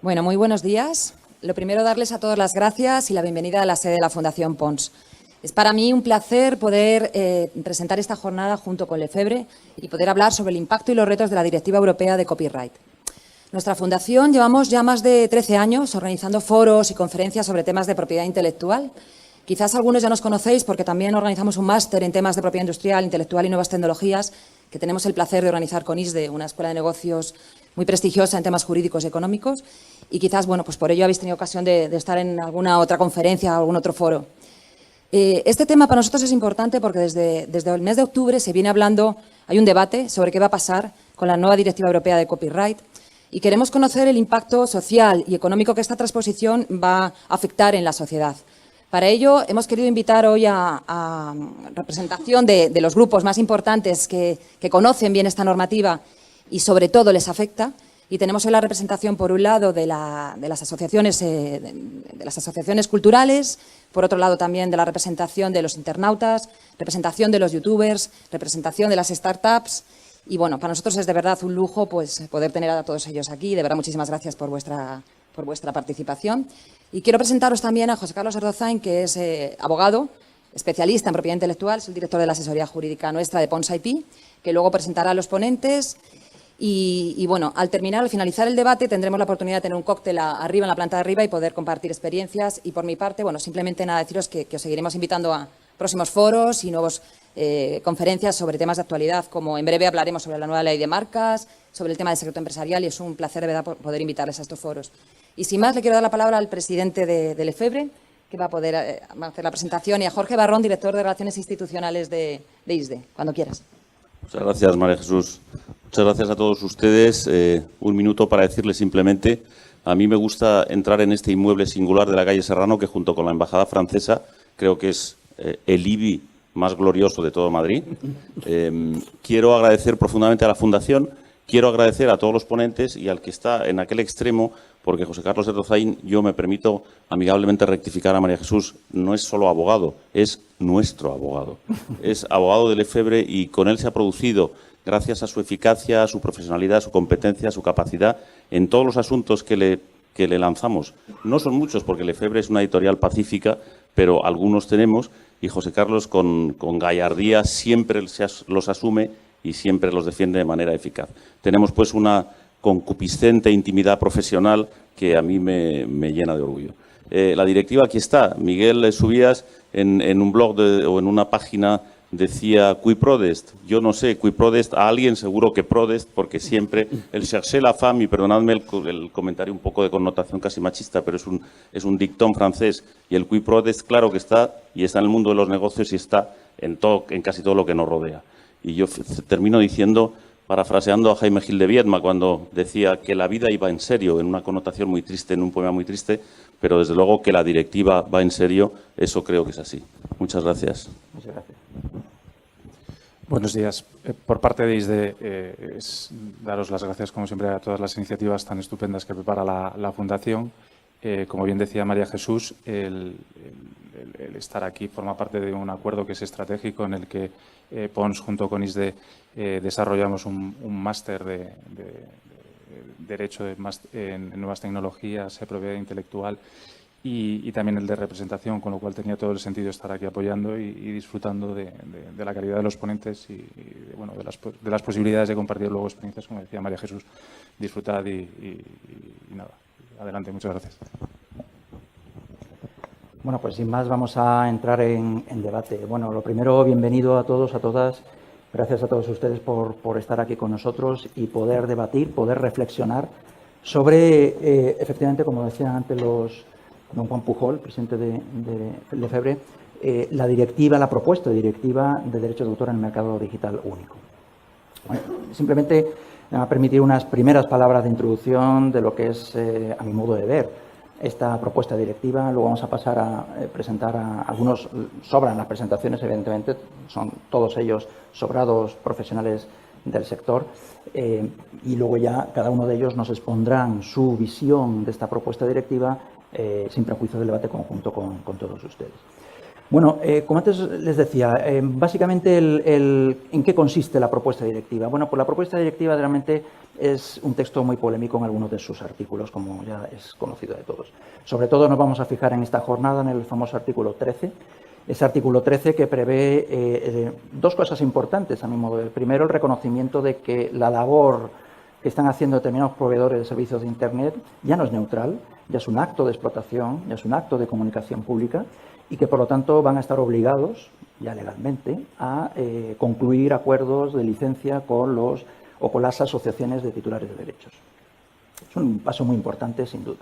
Bueno, muy buenos días. Lo primero, darles a todos las gracias y la bienvenida a la sede de la Fundación Pons. Es para mí un placer poder presentar esta jornada junto con Lefebvre y poder hablar sobre el impacto y los retos de la Directiva Europea de Copyright. Nuestra fundación llevamos ya más de 13 años organizando foros y conferencias sobre temas de propiedad intelectual. Quizás algunos ya nos conocéis porque también organizamos un máster en temas de propiedad industrial, intelectual y nuevas tecnologías que tenemos el placer de organizar con ISDE, una escuela de negocios muy prestigiosa en temas jurídicos y económicos. Y quizás, bueno, pues por ello habéis tenido ocasión de estar en alguna otra conferencia o algún otro foro. Este tema para nosotros es importante porque desde el mes de octubre se viene hablando, hay un debate sobre qué va a pasar con la nueva Directiva Europea de Copyright y queremos conocer el impacto social y económico que esta transposición va a afectar en la sociedad. Para ello, hemos querido invitar hoy a representación de los grupos más importantes que conocen bien esta normativa y, sobre todo, les afecta. Y tenemos hoy la representación, por un lado, de las asociaciones culturales, por otro lado, también de la representación de los internautas, representación de los youtubers, representación de las startups. Y, bueno, para nosotros es de verdad un lujo pues, poder tener a todos ellos aquí. De verdad, muchísimas gracias por vuestra participación. Y quiero presentaros también a José Carlos Erdozain, que es abogado, especialista en propiedad intelectual, es el director de la asesoría jurídica nuestra de Pons IP, que luego presentará a los ponentes. Y bueno, al finalizar el debate, tendremos la oportunidad de tener un cóctel arriba, en la planta de arriba, y poder compartir experiencias. Y por mi parte, bueno, simplemente nada, deciros que os seguiremos invitando a próximos foros y nuevas conferencias sobre temas de actualidad, como en breve hablaremos sobre la nueva ley de marcas, sobre el tema del secreto empresarial, y es un placer de verdad poder invitarles a estos foros. Y sin más, le quiero dar la palabra al presidente de Lefebvre, que va a poder hacer la presentación, y a Jorge Barrón, director de Relaciones Institucionales de ISDE. Cuando quieras. Muchas gracias, María Jesús. Muchas gracias a todos ustedes. Un minuto para decirles simplemente, a mí me gusta entrar en este inmueble singular de la calle Serrano, que junto con la Embajada Francesa creo que es el IBI más glorioso de todo Madrid. Quiero agradecer profundamente a la Fundación, quiero agradecer a todos los ponentes y al que está en aquel extremo, porque José Carlos Erdozain, yo me permito amigablemente rectificar a María Jesús, no es solo abogado, es nuestro abogado. Es abogado de Lefebvre y con él se ha producido, gracias a su eficacia, a su profesionalidad, a su competencia, a su capacidad, en todos los asuntos que le lanzamos. No son muchos, porque Lefebvre es una editorial pacífica, pero algunos tenemos, y José Carlos con gallardía siempre los asume y siempre los defiende de manera eficaz. Tenemos pues una concupiscente intimidad profesional que a mí me llena de orgullo. La directiva aquí está. Miguel Subías en un blog o en una página decía qui prodest. Yo no sé, qui prodest a alguien seguro que prodest, porque siempre el chercher la femme, y perdonadme el comentario un poco de connotación casi machista, pero es un dictón francés, y el qui prodest claro que está, y está en el mundo de los negocios y está en casi todo lo que nos rodea. Y yo termino diciendo, parafraseando a Jaime Gil de Viedma, cuando decía que la vida iba en serio, en una connotación muy triste, en un poema muy triste, pero desde luego que la directiva va en serio, eso creo que es así. Muchas gracias. Muchas gracias. Buenos días. Por parte de ISDE, es daros las gracias, como siempre, a todas las iniciativas tan estupendas que prepara la Fundación. Como bien decía María Jesús, el estar aquí forma parte de un acuerdo que es estratégico en el que Pons, junto con ISDE, desarrollamos un máster de Derecho en Nuevas Tecnologías, propiedad intelectual y también el de representación, con lo cual tenía todo el sentido estar aquí apoyando y disfrutando de la calidad de los ponentes y bueno, de las posibilidades de compartir luego experiencias, como decía María Jesús. Disfrutad y nada. Adelante, muchas gracias. Bueno, pues sin más vamos a entrar en debate. Bueno, lo primero, bienvenido a todos, a todas. Gracias a todos ustedes por estar aquí con nosotros y poder debatir, poder reflexionar sobre, efectivamente, como decían antes don Juan Pujol, presidente de Lefebvre, la propuesta de directiva de derechos de autor en el mercado digital único. Bueno, simplemente me va a permitir unas primeras palabras de introducción de lo que es, a mi modo de ver, esta propuesta directiva. Luego vamos a pasar a presentar a algunos. Sobran las presentaciones, evidentemente, son todos ellos sobrados profesionales del sector, y luego ya cada uno de ellos nos expondrán su visión de esta propuesta directiva sin prejuicio del debate conjunto con todos ustedes. Bueno, como antes les decía, básicamente ¿en qué consiste la propuesta directiva? Bueno, pues la propuesta directiva realmente es un texto muy polémico en algunos de sus artículos, como ya es conocido de todos. Sobre todo nos vamos a fijar en esta jornada, en el famoso artículo 13, ese artículo 13 que prevé dos cosas importantes a mi modo de ver. Primero, el reconocimiento de que la labor que están haciendo determinados proveedores de servicios de Internet ya no es neutral, ya es un acto de explotación, ya es un acto de comunicación pública, y que por lo tanto van a estar obligados, ya legalmente, a concluir acuerdos de licencia con las asociaciones de titulares de derechos. Es un paso muy importante, sin duda.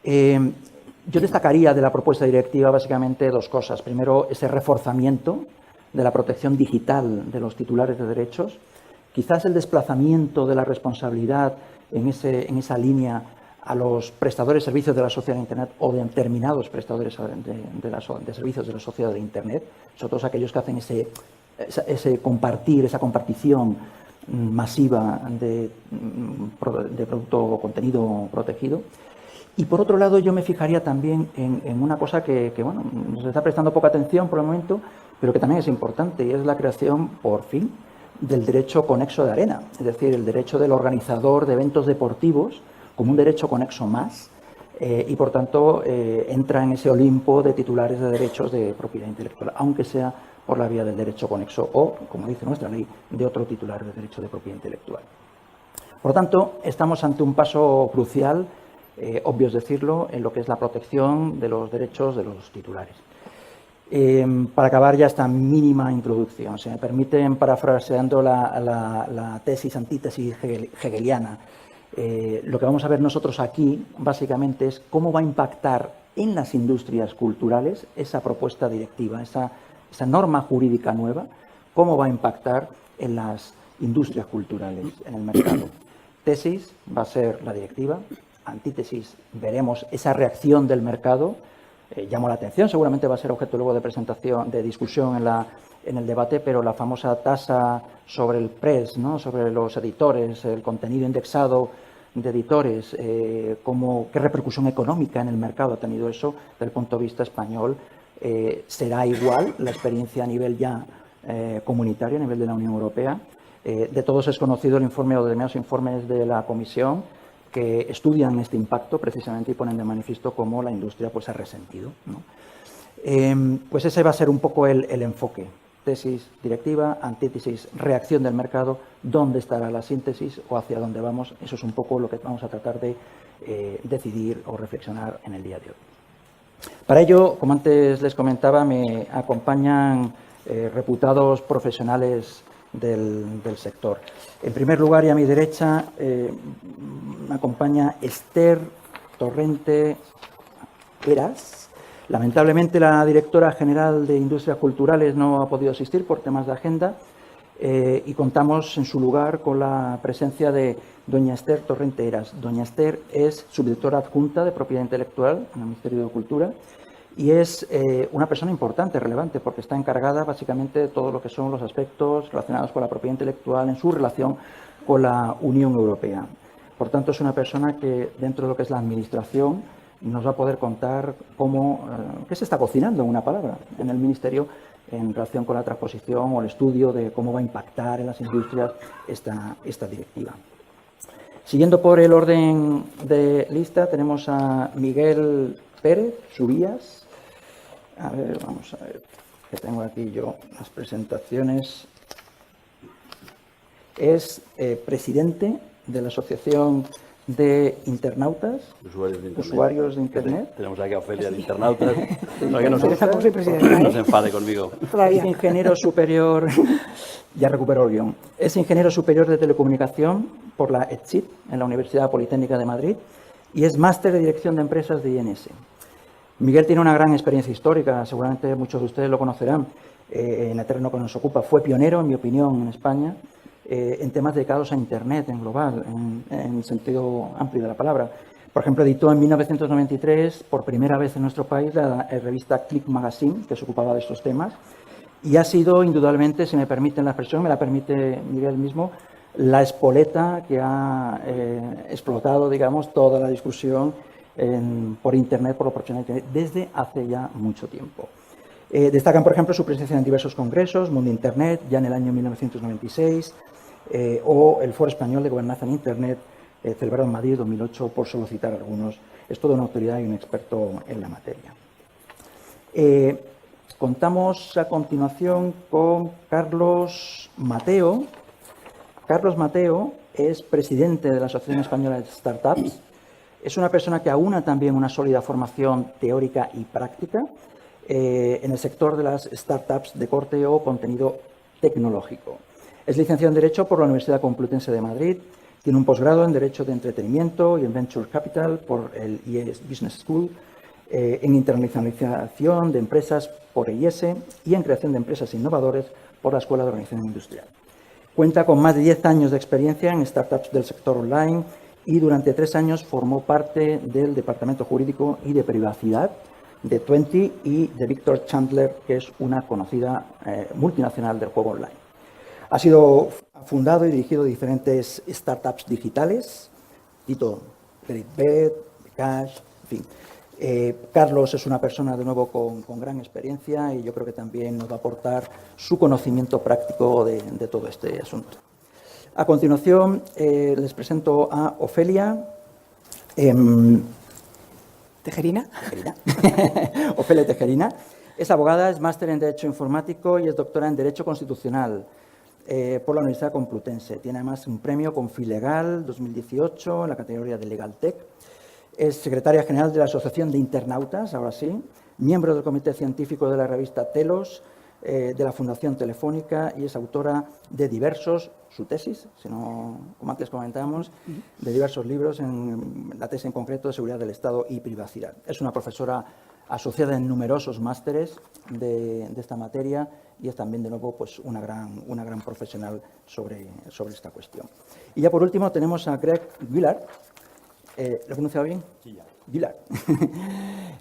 Yo destacaría de la propuesta directiva básicamente dos cosas. Primero, ese reforzamiento de la protección digital de los titulares de derechos, quizás el desplazamiento de la responsabilidad en esa línea a los prestadores de servicios de la sociedad de Internet o de determinados prestadores de servicios de la sociedad de Internet, sobre todo aquellos que hacen esa compartición masiva de producto o contenido protegido. Y por otro lado, yo me fijaría también en una cosa que bueno, nos está prestando poca atención por el momento, pero que también es importante, y es la creación, por fin, del derecho conexo de arena, es decir, el derecho del organizador de eventos deportivos como un derecho conexo más, y por tanto entra en ese Olimpo de titulares de derechos de propiedad intelectual, aunque sea por la vía del derecho conexo o, como dice nuestra ley, de otro titular de derecho de propiedad intelectual. Por lo tanto, estamos ante un paso crucial, obvio es decirlo, en lo que es la protección de los derechos de los titulares. Para acabar ya esta mínima introducción, si me permiten, parafraseando la tesis-antítesis hegeliana, lo que vamos a ver nosotros aquí, básicamente, es cómo va a impactar en las industrias culturales esa propuesta directiva, esa norma jurídica nueva, cómo va a impactar en las industrias culturales, en el mercado. Tesis va a ser la directiva, antítesis veremos esa reacción del mercado. Llamó la atención, seguramente va a ser objeto luego de presentación, de discusión en el debate, pero la famosa tasa sobre el press, ¿no?, sobre los editores, el contenido indexado de editores, qué repercusión económica en el mercado ha tenido eso desde el punto de vista español. ¿Será igual la experiencia a nivel ya comunitario, a nivel de la Unión Europea? De todos es conocido el informe o determinados informes de la Comisión que estudian este impacto precisamente y ponen de manifiesto cómo la industria pues ha resentido, ¿no? Pues ese va a ser un poco el enfoque. Tesis, directiva, antítesis, reacción del mercado, dónde estará la síntesis o hacia dónde vamos. Eso es un poco lo que vamos a tratar de decidir o reflexionar en el día de hoy. Para ello, como antes les comentaba, me acompañan reputados profesionales del sector. En primer lugar, y a mi derecha, me acompaña Esther Torrente Heras. Lamentablemente, la directora general de Industrias Culturales no ha podido asistir por temas de agenda y contamos en su lugar con la presencia de doña Esther Torrente Heras. Doña Esther es subdirectora adjunta de Propiedad Intelectual en el Ministerio de Cultura y es una persona importante, relevante, porque está encargada básicamente de todo lo que son los aspectos relacionados con la propiedad intelectual en su relación con la Unión Europea. Por tanto, es una persona que dentro de lo que es la administración nos va a poder contar qué se está cocinando, en una palabra, en el Ministerio en relación con la transposición o el estudio de cómo va a impactar en las industrias esta directiva. Siguiendo por el orden de lista, tenemos a Miguel Pérez Subías. A ver, vamos a ver, que tengo aquí yo las presentaciones. Es presidente de la Asociación de Internautas, usuarios de Internet. Tenemos aquí a Ofelia de Internautas, para que no se enfade conmigo. Es ingeniero superior, ya recuperó el guión, es ingeniero superior de telecomunicación por la ETSID, en la Universidad Politécnica de Madrid, y es máster de dirección de empresas de INS. Miguel tiene una gran experiencia histórica, seguramente muchos de ustedes lo conocerán, en el terreno que nos ocupa. Fue pionero, en mi opinión, en España, en temas dedicados a Internet en global, en sentido amplio de la palabra. Por ejemplo, editó en 1993, por primera vez en nuestro país, la revista Click Magazine, que se ocupaba de estos temas, y ha sido, indudablemente, si me permiten la expresión, me la permite Miguel mismo, la espoleta que ha explotado, digamos, toda la discusión por Internet, por la oportunidad de Internet, desde hace ya mucho tiempo. Destacan, por ejemplo, su presencia en diversos congresos, Mundo Internet, ya en el año 1996, o el Foro Español de Gobernanza en Internet, celebrado en Madrid en 2008, por solo citar algunos. Es toda una autoridad y un experto en la materia. Contamos a continuación con Carlos Mateo. Carlos Mateo es presidente de la Asociación Española de Startups. Es una persona que aúna también una sólida formación teórica y práctica en el sector de las startups de corte o contenido tecnológico. Es licenciado en Derecho por la Universidad Complutense de Madrid. Tiene un posgrado en Derecho de Entretenimiento y en Venture Capital por el IES Business School, en Internacionalización de Empresas por IES y en Creación de Empresas Innovadoras por la Escuela de Organización Industrial. Cuenta con más de 10 años de experiencia en startups del sector online y durante 3 años formó parte del Departamento Jurídico y de Privacidad de Twenty y de Victor Chandler, que es una conocida multinacional del juego online. Ha sido fundado y dirigido diferentes startups digitales, cito CreditBet, Cash, en fin. Carlos es una persona, de nuevo, con gran experiencia y yo creo que también nos va a aportar su conocimiento práctico de todo este asunto. A continuación, les presento a Ofelia Tejerina. Ofelia Tejerina. Es abogada, es máster en Derecho Informático y es doctora en Derecho Constitucional por la Universidad Complutense. Tiene además un premio Confilegal 2018 en la categoría de Legal Tech. Es secretaria general de la Asociación de Internautas, ahora sí, miembro del Comité Científico de la revista Telos, de la Fundación Telefónica, y es autora de diversos, su tesis, si no, como antes comentábamos, de diversos libros, en la tesis en concreto de Seguridad del Estado y Privacidad. Es una profesora asociada en numerosos másteres de esta materia y es también, de nuevo, pues una gran profesional sobre esta cuestión. Y ya por último tenemos a Greg Gillard. ¿Lo he pronunciado bien? Sí, Gillard.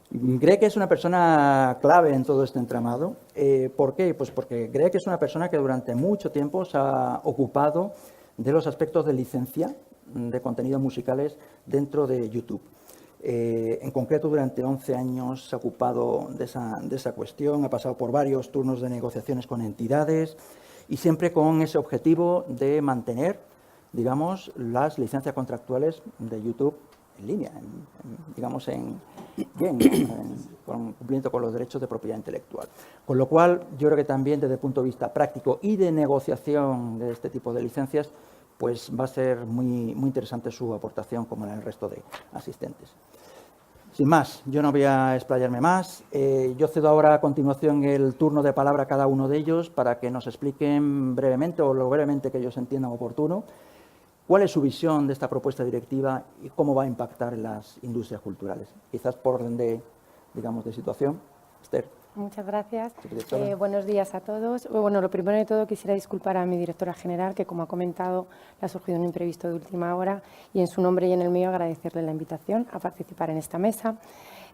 Greg es una persona clave en todo este entramado. ¿Por qué? Pues porque Greg es una persona que durante mucho tiempo se ha ocupado de los aspectos de licencia de contenidos musicales dentro de YouTube. En concreto, durante 11 años se ha ocupado de esa cuestión, ha pasado por varios turnos de negociaciones con entidades y siempre con ese objetivo de mantener, digamos, las licencias contractuales de YouTube en línea, cumpliendo con los derechos de propiedad intelectual. Con lo cual, yo creo que también desde el punto de vista práctico y de negociación de este tipo de licencias, pues va a ser muy interesante su aportación, como en el resto de asistentes. Sin más, yo no voy a explayarme más. Yo cedo ahora a continuación el turno de palabra a cada uno de ellos para que nos expliquen brevemente, o lo brevemente que ellos entiendan oportuno, cuál es su visión de esta propuesta directiva y cómo va a impactar en las industrias culturales. Quizás por orden de situación. Esther. Muchas gracias. Buenos días a todos. Bueno, lo primero de todo quisiera disculpar a mi directora general, que como ha comentado, le ha surgido un imprevisto de última hora, y en su nombre y en el mío agradecerle la invitación a participar en esta mesa.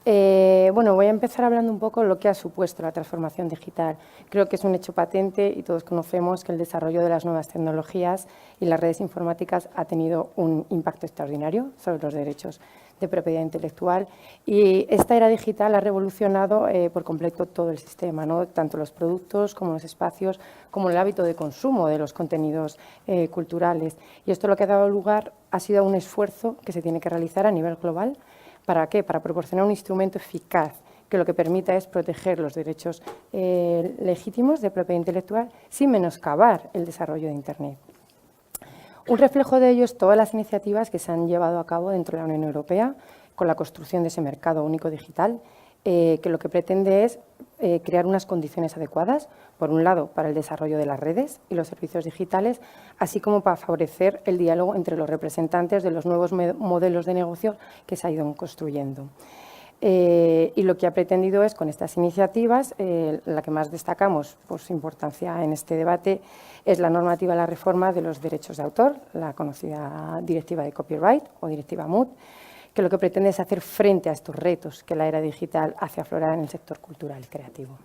Bueno, voy a empezar hablando un poco de lo que ha supuesto la transformación digital. Creo que es un hecho patente y todos conocemos que el desarrollo de las nuevas tecnologías y las redes informáticas ha tenido un impacto extraordinario sobre los derechos de propiedad intelectual, y esta era digital ha revolucionado por completo todo el sistema, ¿no? Tanto los productos como los espacios, como el hábito de consumo de los contenidos culturales. Y esto lo que ha dado lugar ha sido un esfuerzo que se tiene que realizar a nivel global. ¿Para qué? Para proporcionar un instrumento eficaz que lo que permita es proteger los derechos legítimos de propiedad intelectual sin menoscabar el desarrollo de Internet. Un reflejo de ello es todas las iniciativas que se han llevado a cabo dentro de la Unión Europea con la construcción de ese mercado único digital, que lo que pretende es crear unas condiciones adecuadas, por un lado, para el desarrollo de las redes y los servicios digitales, así como para favorecer el diálogo entre los representantes de los nuevos modelos de negocio que se ha ido construyendo. Y lo que ha pretendido es, con estas iniciativas, la que más destacamos por su importancia en este debate, es la normativa de la reforma de los derechos de autor, la conocida Directiva de Copyright o Directiva MUD, que lo que pretende es hacer frente a estos retos que la era digital hace aflorar en el sector cultural y creativo.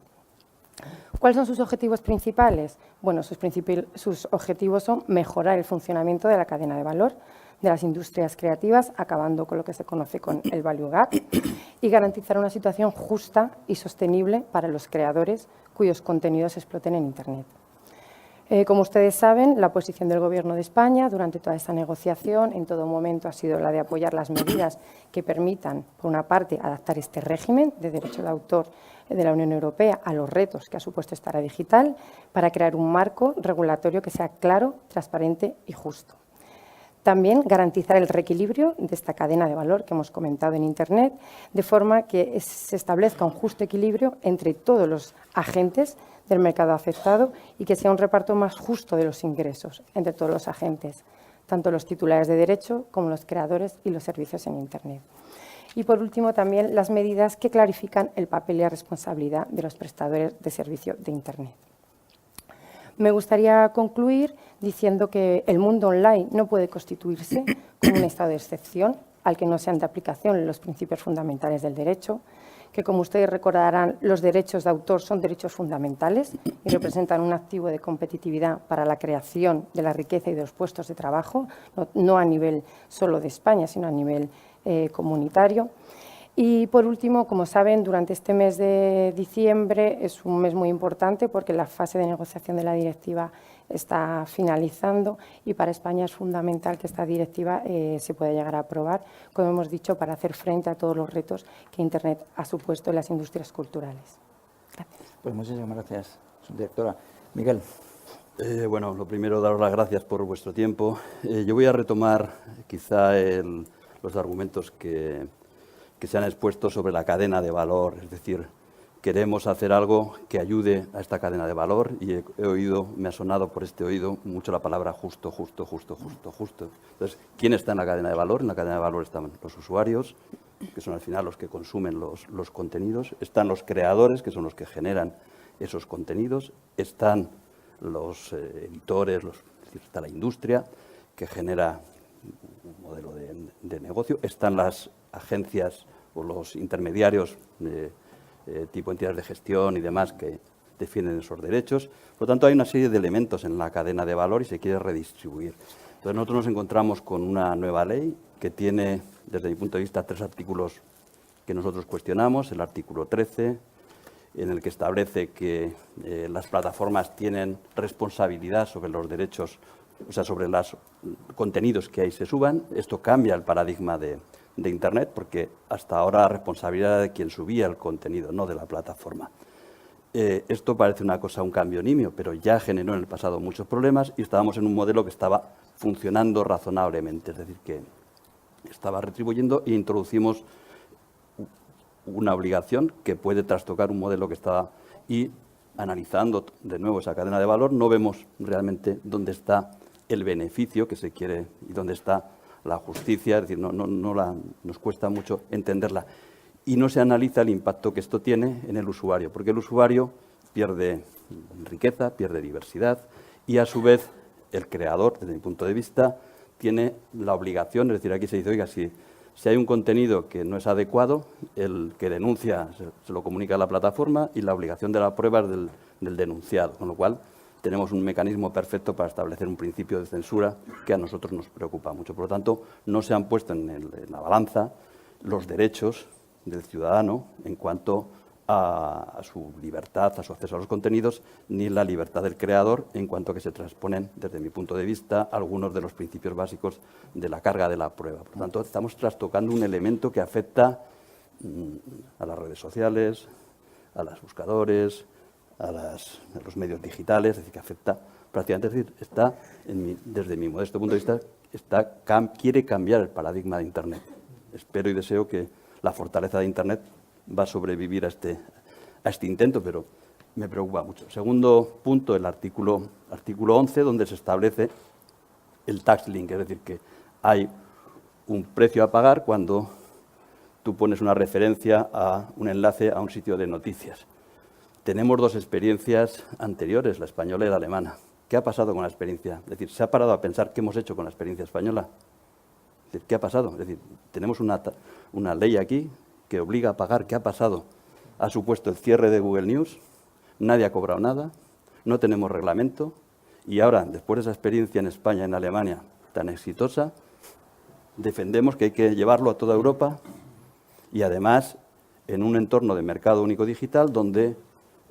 ¿Cuáles son sus objetivos principales? Bueno, sus objetivos son mejorar el funcionamiento de la cadena de valor de las industrias creativas, acabando con lo que se conoce con el value gap, y garantizar una situación justa y sostenible para los creadores cuyos contenidos se exploten en Internet. Como ustedes saben, la posición del Gobierno de España durante toda esta negociación en todo momento ha sido la de apoyar las medidas que permitan, por una parte, adaptar este régimen de derecho de autor de la Unión Europea a los retos que ha supuesto esta era digital, para crear un marco regulatorio que sea claro, transparente y justo. También garantizar el reequilibrio de esta cadena de valor que hemos comentado en Internet, de forma que se establezca un justo equilibrio entre todos los agentes del mercado afectado y que sea un reparto más justo de los ingresos entre todos los agentes, tanto los titulares de derecho como los creadores y los servicios en Internet. Y, por último, también las medidas que clarifican el papel y la responsabilidad de los prestadores de servicio de Internet. Me gustaría concluir diciendo que el mundo online no puede constituirse como un estado de excepción al que no sean de aplicación los principios fundamentales del derecho, que, como ustedes recordarán, los derechos de autor son derechos fundamentales y representan un activo de competitividad para la creación de la riqueza y de los puestos de trabajo, no a nivel solo de España, sino a nivel comunitario. Y, por último, como saben, durante este mes de diciembre es un mes muy importante porque la fase de negociación de la directiva está finalizando y para España es fundamental que esta directiva se pueda llegar a aprobar, como hemos dicho, para hacer frente a todos los retos que Internet ha supuesto en las industrias culturales. Gracias. Pues muchísimas gracias, subdirectora. Miguel. Bueno, lo primero, daros las gracias por vuestro tiempo. Yo voy a retomar quizá los argumentos que se han expuesto sobre la cadena de valor, es decir, queremos hacer algo que ayude a esta cadena de valor y he oído, me ha sonado por este oído mucho la palabra justo, justo, justo, justo, justo. Entonces, ¿quién está en la cadena de valor? En la cadena de valor están los usuarios, que son al final los que consumen los contenidos, están los creadores, que son los que generan esos contenidos, están los editores, es decir, está la industria, que genera un modelo de negocio, están las agencias o los intermediarios tipo entidades de gestión y demás que defienden esos derechos. Por lo tanto, hay una serie de elementos en la cadena de valor y se quiere redistribuir. Entonces, nosotros nos encontramos con una nueva ley que tiene, desde mi punto de vista, 3 artículos que nosotros cuestionamos. El artículo 13, en el que establece que las plataformas tienen responsabilidad sobre los derechos, o sea, sobre los contenidos que ahí se suban. Esto cambia el paradigma de Internet, porque hasta ahora la responsabilidad de quien subía el contenido, no de la plataforma. Esto parece una cosa, un cambio nimio, pero ya generó en el pasado muchos problemas y estábamos en un modelo que estaba funcionando razonablemente, es decir, que estaba retribuyendo e introducimos una obligación que puede trastocar un modelo que estaba y analizando de nuevo esa cadena de valor no vemos realmente dónde está el beneficio que se quiere y dónde está la justicia, es decir, nos cuesta mucho entenderla. Y no se analiza el impacto que esto tiene en el usuario, porque el usuario pierde riqueza, pierde diversidad y a su vez el creador, desde mi punto de vista, tiene la obligación, es decir, aquí se dice, oiga, si hay un contenido que no es adecuado, el que denuncia se lo comunica a la plataforma y la obligación de la prueba es del denunciado, con lo cual tenemos un mecanismo perfecto para establecer un principio de censura que a nosotros nos preocupa mucho. Por lo tanto, no se han puesto en la balanza los derechos del ciudadano en cuanto a su libertad, a su acceso a los contenidos, ni la libertad del creador en cuanto a que se transponen, desde mi punto de vista, algunos de los principios básicos de la carga de la prueba. Por lo tanto, estamos trastocando un elemento que afecta a las redes sociales, a los buscadores, a los medios digitales, es decir, que afecta prácticamente, es decir, está, desde mi modesto punto de vista, quiere cambiar el paradigma de Internet. Espero y deseo que la fortaleza de Internet va a sobrevivir a este intento, pero me preocupa mucho. Segundo punto, el artículo 11, donde se establece el tax link, es decir, que hay un precio a pagar cuando tú pones una referencia a un enlace a un sitio de noticias. Tenemos 2 experiencias anteriores, la española y la alemana. ¿Qué ha pasado con la experiencia? Es decir, ¿se ha parado a pensar qué hemos hecho con la experiencia española? Es decir, ¿qué ha pasado? Es decir, tenemos una ley aquí que obliga a pagar. ¿Qué ha pasado? Ha supuesto el cierre de Google News, nadie ha cobrado nada, no tenemos reglamento y ahora, después de esa experiencia en España y en Alemania tan exitosa, defendemos que hay que llevarlo a toda Europa y además en un entorno de mercado único digital donde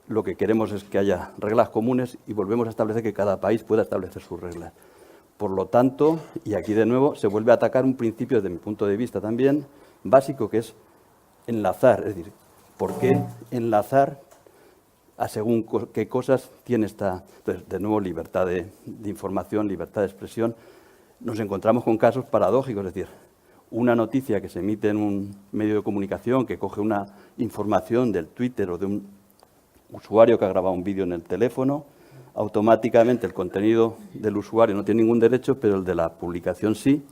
lo que queremos es que haya reglas comunes y volvemos a establecer que cada país pueda establecer sus reglas. Por lo tanto, y aquí de nuevo se vuelve a atacar un principio desde mi punto de vista también básico, que es enlazar. Es decir, ¿por qué enlazar a según qué cosas tiene esta? Entonces, de nuevo, libertad de información, libertad de expresión. Nos encontramos con casos paradójicos, es decir, una noticia que se emite en un medio de comunicación que coge una información del Twitter o de un usuario que ha grabado un vídeo en el teléfono, automáticamente el contenido del usuario no tiene ningún derecho, pero el de la publicación sí,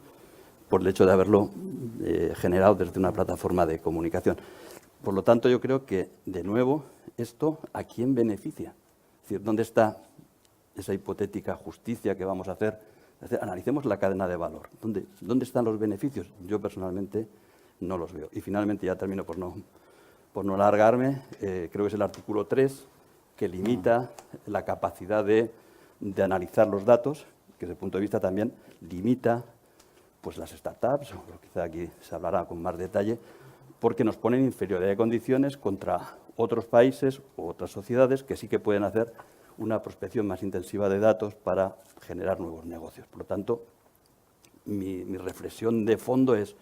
por el hecho de haberlo generado desde una plataforma de comunicación. Por lo tanto, yo creo que, de nuevo, esto ¿a quién beneficia? Es decir, ¿dónde está esa hipotética justicia que vamos a hacer? Es decir, analicemos la cadena de valor. ¿Dónde están los beneficios? Yo, personalmente, no los veo. Y, finalmente, ya termino por no alargarme, creo que es el artículo 3, que limita la capacidad de analizar los datos, que desde el punto de vista también limita pues, las startups, o quizá aquí se hablará con más detalle, porque nos ponen inferioridad de condiciones contra otros países u otras sociedades que sí que pueden hacer una prospección más intensiva de datos para generar nuevos negocios. Por lo tanto, mi reflexión de fondo es: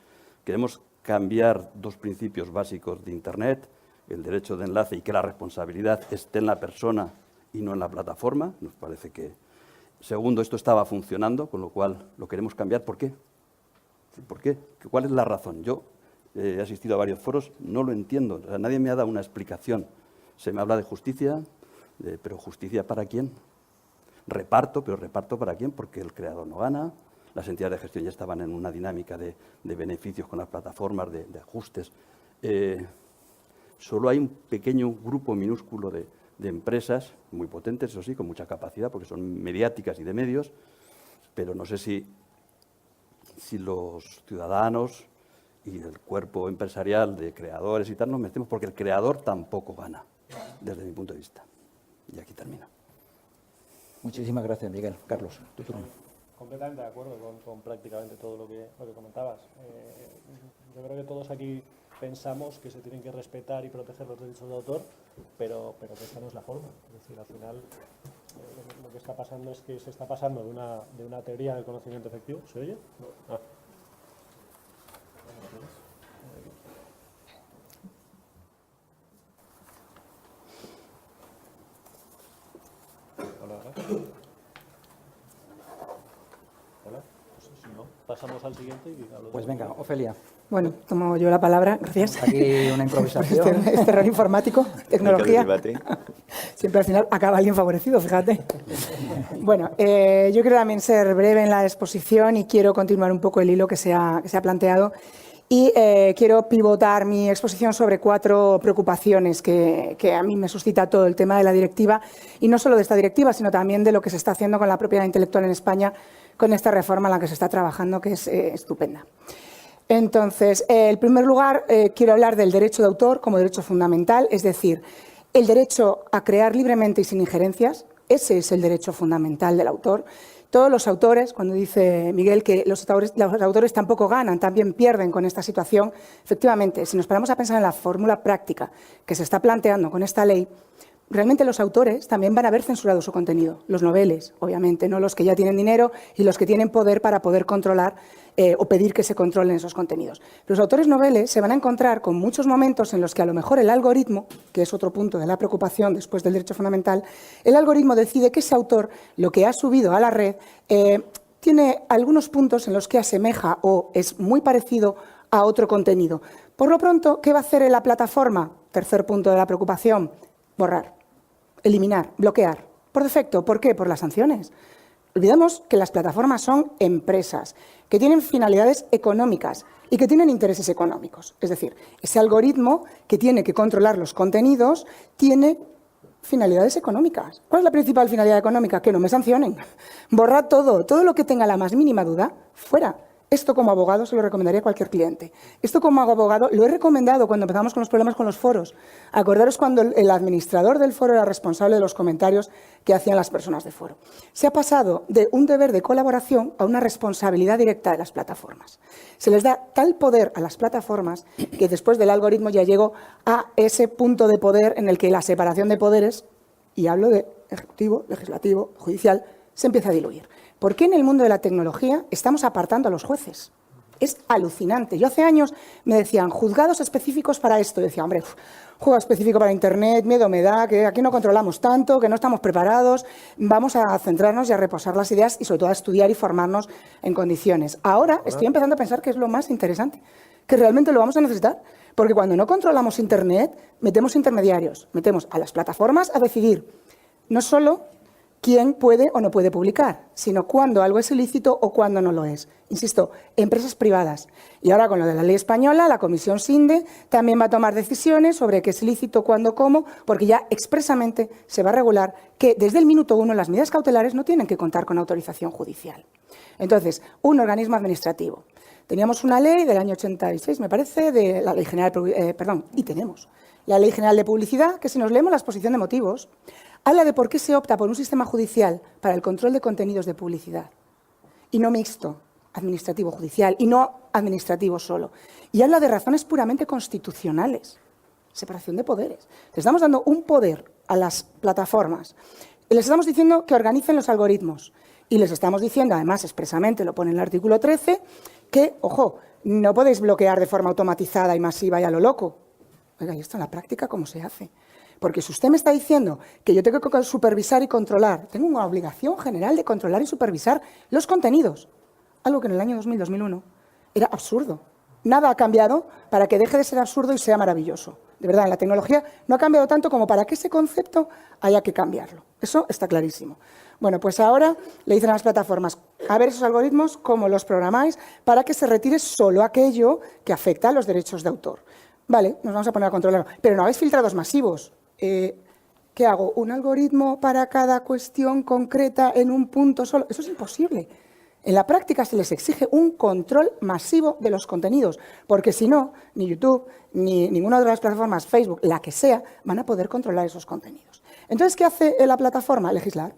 queremos cambiar dos principios básicos de Internet, el derecho de enlace y que la responsabilidad esté en la persona y no en la plataforma. Nos parece que, segundo, esto estaba funcionando, con lo cual lo queremos cambiar. ¿Por qué? ¿Por qué? ¿Cuál es la razón? Yo he asistido a varios foros, no lo entiendo. O sea, nadie me ha dado una explicación. Se me habla de justicia, pero ¿justicia para quién? Reparto, pero ¿reparto para quién? Porque el creador no gana. Las entidades de gestión ya estaban en una dinámica de beneficios con las plataformas, de ajustes. Solo hay un pequeño grupo minúsculo de empresas, muy potentes, eso sí, con mucha capacidad, porque son mediáticas y de medios, pero no sé si los ciudadanos y el cuerpo empresarial de creadores y tal nos metemos, porque el creador tampoco gana, desde mi punto de vista. Y aquí termino. Muchísimas gracias, Miguel. Carlos, tu turno. Completamente de acuerdo con prácticamente todo lo que comentabas. Yo creo que todos aquí pensamos que se tienen que respetar y proteger los derechos de autor, pero que esta no es la forma. Es decir, al final lo que está pasando es que se está pasando de una teoría del conocimiento efectivo. ¿Se oye? No. Ah. Hola. Pues si no, pasamos al siguiente y pues venga, Ofelia. Bueno, tomo yo la palabra, gracias. Aquí una improvisación. Este error informático, tecnología. Siempre al final acaba alguien favorecido, fíjate. Bueno, yo quiero también ser breve en la exposición y quiero continuar un poco el hilo que se ha planteado. Y quiero pivotar mi exposición sobre 4 preocupaciones que a mí me suscita todo el tema de la directiva, y no solo de esta directiva, sino también de lo que se está haciendo con la propiedad intelectual en España, con esta reforma en la que se está trabajando, que es estupenda. Entonces, en primer lugar, quiero hablar del derecho de autor como derecho fundamental, es decir, el derecho a crear libremente y sin injerencias. Ese es el derecho fundamental del autor. Todos los autores, cuando dice Miguel que los autores tampoco ganan, también pierden con esta situación, efectivamente, si nos paramos a pensar en la fórmula práctica que se está planteando con esta ley, realmente los autores también van a haber censurado su contenido. Los noveles, obviamente, no los que ya tienen dinero y los que tienen poder para poder controlar o pedir que se controlen esos contenidos. Los autores noveles se van a encontrar con muchos momentos en los que a lo mejor el algoritmo, que es otro punto de la preocupación después del derecho fundamental, el algoritmo decide que ese autor, lo que ha subido a la red, tiene algunos puntos en los que asemeja o es muy parecido a otro contenido. Por lo pronto, ¿qué va a hacer la plataforma? Tercer punto de la preocupación: borrar, eliminar, bloquear. Por defecto. ¿Por qué? Por las sanciones. Olvidamos que las plataformas son empresas que tienen finalidades económicas y que tienen intereses económicos. Es decir, ese algoritmo que tiene que controlar los contenidos tiene finalidades económicas. ¿Cuál es la principal finalidad económica? Que no me sancionen. Borrar todo lo que tenga la más mínima duda, fuera. Esto como abogado se lo recomendaría a cualquier cliente. Esto como abogado lo he recomendado cuando empezamos con los problemas con los foros. Acordaros cuando el administrador del foro era responsable de los comentarios que hacían las personas de foro. Se ha pasado de un deber de colaboración a una responsabilidad directa de las plataformas. Se les da tal poder a las plataformas que después del algoritmo ya llegó a ese punto de poder en el que la separación de poderes, y hablo de ejecutivo, legislativo, judicial, se empieza a diluir. ¿Por qué en el mundo de la tecnología estamos apartando a los jueces? Es alucinante. Yo hace años me decían, juzgados específicos para esto. Yo decía, hombre, juego específico para Internet, miedo me da, que aquí no controlamos tanto, que no estamos preparados. Vamos a centrarnos y a reposar las ideas y sobre todo a estudiar y formarnos en condiciones. Ahora estoy empezando a pensar que es lo más interesante, que realmente lo vamos a necesitar. Porque cuando no controlamos Internet, metemos intermediarios, metemos a las plataformas a decidir no solo quién puede o no puede publicar, sino cuándo algo es ilícito o cuándo no lo es. Insisto, empresas privadas. Y ahora con lo de la ley española, la Comisión SINDE también va a tomar decisiones sobre qué es ilícito, cuándo, cómo, porque ya expresamente se va a regular que desde el minuto 1 las medidas cautelares no tienen que contar con autorización judicial. Entonces, un organismo administrativo. Teníamos una ley del año 86, me parece, de la Ley General, y tenemos la Ley General de Publicidad, que si nos leemos la exposición de motivos, habla de por qué se opta por un sistema judicial para el control de contenidos de publicidad y no mixto, administrativo judicial, y no administrativo solo. Y habla de razones puramente constitucionales, separación de poderes. Le estamos dando un poder a las plataformas y les estamos diciendo que organicen los algoritmos y les estamos diciendo, además expresamente, lo pone en el artículo 13, que, ojo, no podéis bloquear de forma automatizada y masiva y a lo loco. Oiga, ¿y esto en la práctica cómo se hace? Porque si usted me está diciendo que yo tengo que supervisar y controlar, tengo una obligación general de controlar y supervisar los contenidos, algo que en el año 2000-2001 era absurdo. Nada ha cambiado para que deje de ser absurdo y sea maravilloso. De verdad, la tecnología no ha cambiado tanto como para que ese concepto haya que cambiarlo. Eso está clarísimo. Bueno, pues ahora le dicen a las plataformas, a ver esos algoritmos, cómo los programáis para que se retire solo aquello que afecta a los derechos de autor. Vale, nos vamos a poner a controlarlo, pero no hagáis filtrados masivos. ¿Qué hago? ¿Un algoritmo para cada cuestión concreta en un punto solo? Eso es imposible. En la práctica se les exige un control masivo de los contenidos, porque si no, ni YouTube, ni ninguna de las plataformas, Facebook, la que sea, van a poder controlar esos contenidos. Entonces, ¿qué hace la plataforma? Legislar.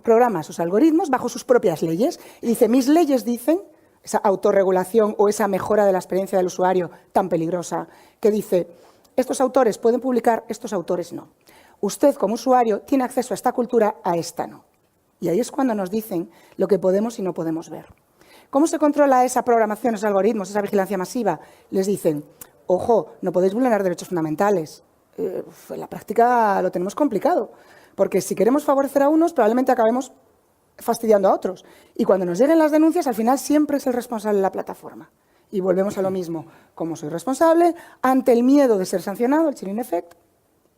Programa sus algoritmos bajo sus propias leyes y dice, mis leyes dicen, esa autorregulación o esa mejora de la experiencia del usuario tan peligrosa, que dice, estos autores pueden publicar, estos autores no. Usted, como usuario, tiene acceso a esta cultura, a esta no. Y ahí es cuando nos dicen lo que podemos y no podemos ver. ¿Cómo se controla esa programación, esos algoritmos, esa vigilancia masiva? Les dicen, ojo, no podéis vulnerar derechos fundamentales. En la práctica lo tenemos complicado, porque si queremos favorecer a unos, probablemente acabemos fastidiando a otros. Y cuando nos lleguen las denuncias, al final siempre es el responsable de la plataforma. Y volvemos a lo mismo. Como soy responsable, ante el miedo de ser sancionado, el chilling effect,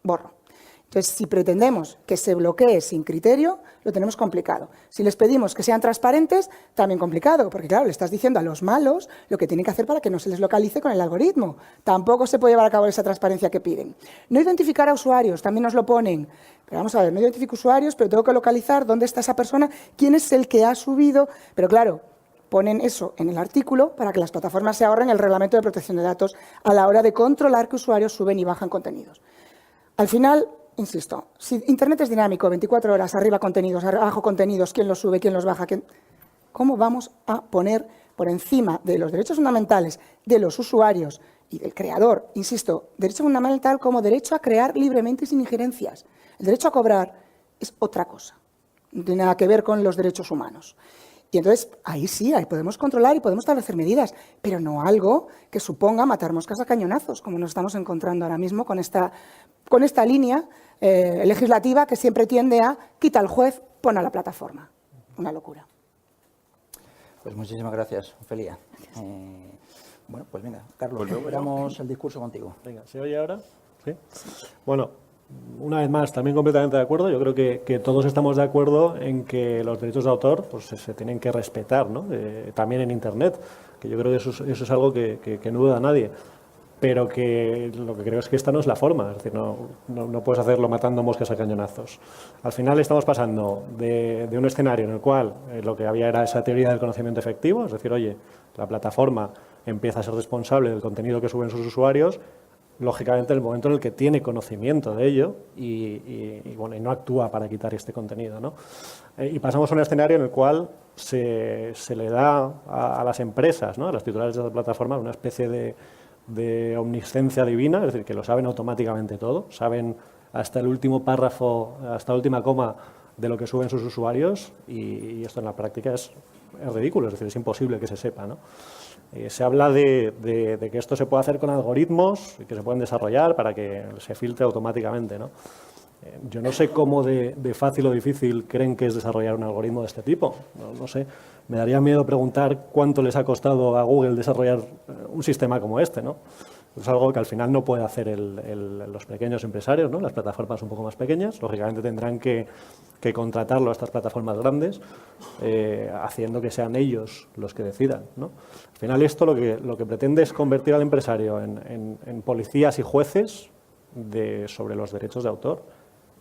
borro. Entonces, si pretendemos que se bloquee sin criterio, lo tenemos complicado. Si les pedimos que sean transparentes, también complicado, porque claro, le estás diciendo a los malos lo que tienen que hacer para que no se les localice con el algoritmo. Tampoco se puede llevar a cabo esa transparencia que piden. No identificar a usuarios, también nos lo ponen. Pero vamos a ver, no identifico usuarios, pero tengo que localizar dónde está esa persona, quién es el que ha subido. Pero claro, ponen eso en el artículo para que las plataformas se ahorren el reglamento de protección de datos a la hora de controlar que usuarios suben y bajan contenidos. Al final, insisto, si Internet es dinámico, 24 horas, arriba contenidos, abajo contenidos, quién los sube, quién los baja, ¿cómo vamos a poner por encima de los derechos fundamentales de los usuarios y del creador, insisto, derecho fundamental como derecho a crear libremente y sin injerencias? El derecho a cobrar es otra cosa, no tiene nada que ver con los derechos humanos. Y entonces, ahí sí, ahí podemos controlar y podemos establecer medidas, pero no algo que suponga matar moscas a cañonazos, como nos estamos encontrando ahora mismo con esta línea legislativa que siempre tiende a quita al juez, pon a la plataforma. Una locura. Pues muchísimas gracias, Ofelia. Bueno, pues venga, Carlos, recuperamos el discurso contigo. Venga, ¿se oye ahora? Sí. Bueno, una vez más, también completamente de acuerdo. Yo creo que todos estamos de acuerdo en que los derechos de autor pues, se tienen que respetar, ¿no? También en Internet, que yo creo que eso es algo que no duda nadie. pero que lo que creo es que esta no es la forma, es decir, no puedes hacerlo matando moscas a cañonazos. Al final estamos pasando de un escenario en el cual lo que había era esa teoría del conocimiento efectivo, es decir, oye, la plataforma empieza a ser responsable del contenido que suben sus usuarios, lógicamente en el momento en el que tiene conocimiento de ello y no actúa para quitar este contenido, ¿no? Y pasamos a un escenario en el cual se le da a las empresas, ¿no?, a los titulares de la plataforma, una especie de omnisciencia divina, es decir, que lo saben automáticamente todo, saben hasta el último párrafo, hasta la última coma de lo que suben sus usuarios y esto en la práctica es ridículo, es decir, es imposible que se sepa, ¿no? Se habla de que esto se puede hacer con algoritmos que se pueden desarrollar para que se filtre automáticamente, ¿no? Yo no sé cómo de fácil o difícil creen que es desarrollar un algoritmo de este tipo. No sé, me daría miedo preguntar cuánto les ha costado a Google desarrollar un sistema como este, ¿no? Es algo que al final no puede hacer los pequeños empresarios, ¿no? Las plataformas un poco más pequeñas, lógicamente tendrán que contratarlo a estas plataformas grandes, haciendo que sean ellos los que decidan, ¿no? Al final esto lo que pretende es convertir al empresario en policías y jueces sobre los derechos de autor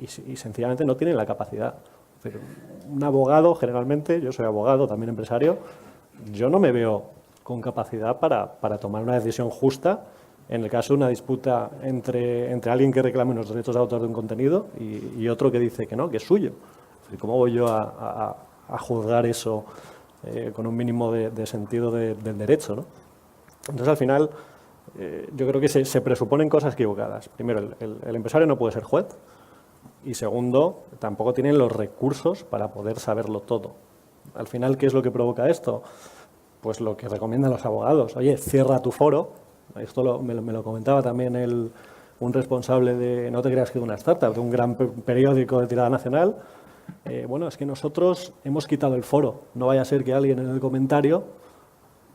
y sencillamente no tienen la capacidad. Es decir, un abogado, generalmente, yo soy abogado, también empresario, yo no me veo con capacidad para tomar una decisión justa en el caso de una disputa entre alguien que reclame unos derechos de autor de un contenido y otro que dice que no, que es suyo. ¿Cómo voy yo a juzgar eso con un mínimo de sentido del derecho, ¿no? Entonces, al final, yo creo que se presuponen cosas equivocadas. Primero, el empresario no puede ser juez y segundo, tampoco tienen los recursos para poder saberlo todo. Al final, ¿qué es lo que provoca esto? Pues lo que recomiendan los abogados. Oye, cierra tu foro. Esto me lo comentaba también un responsable de, no te creas que de una startup, de un gran periódico de tirada nacional. Bueno, es que nosotros hemos quitado el foro. No vaya a ser que alguien en el comentario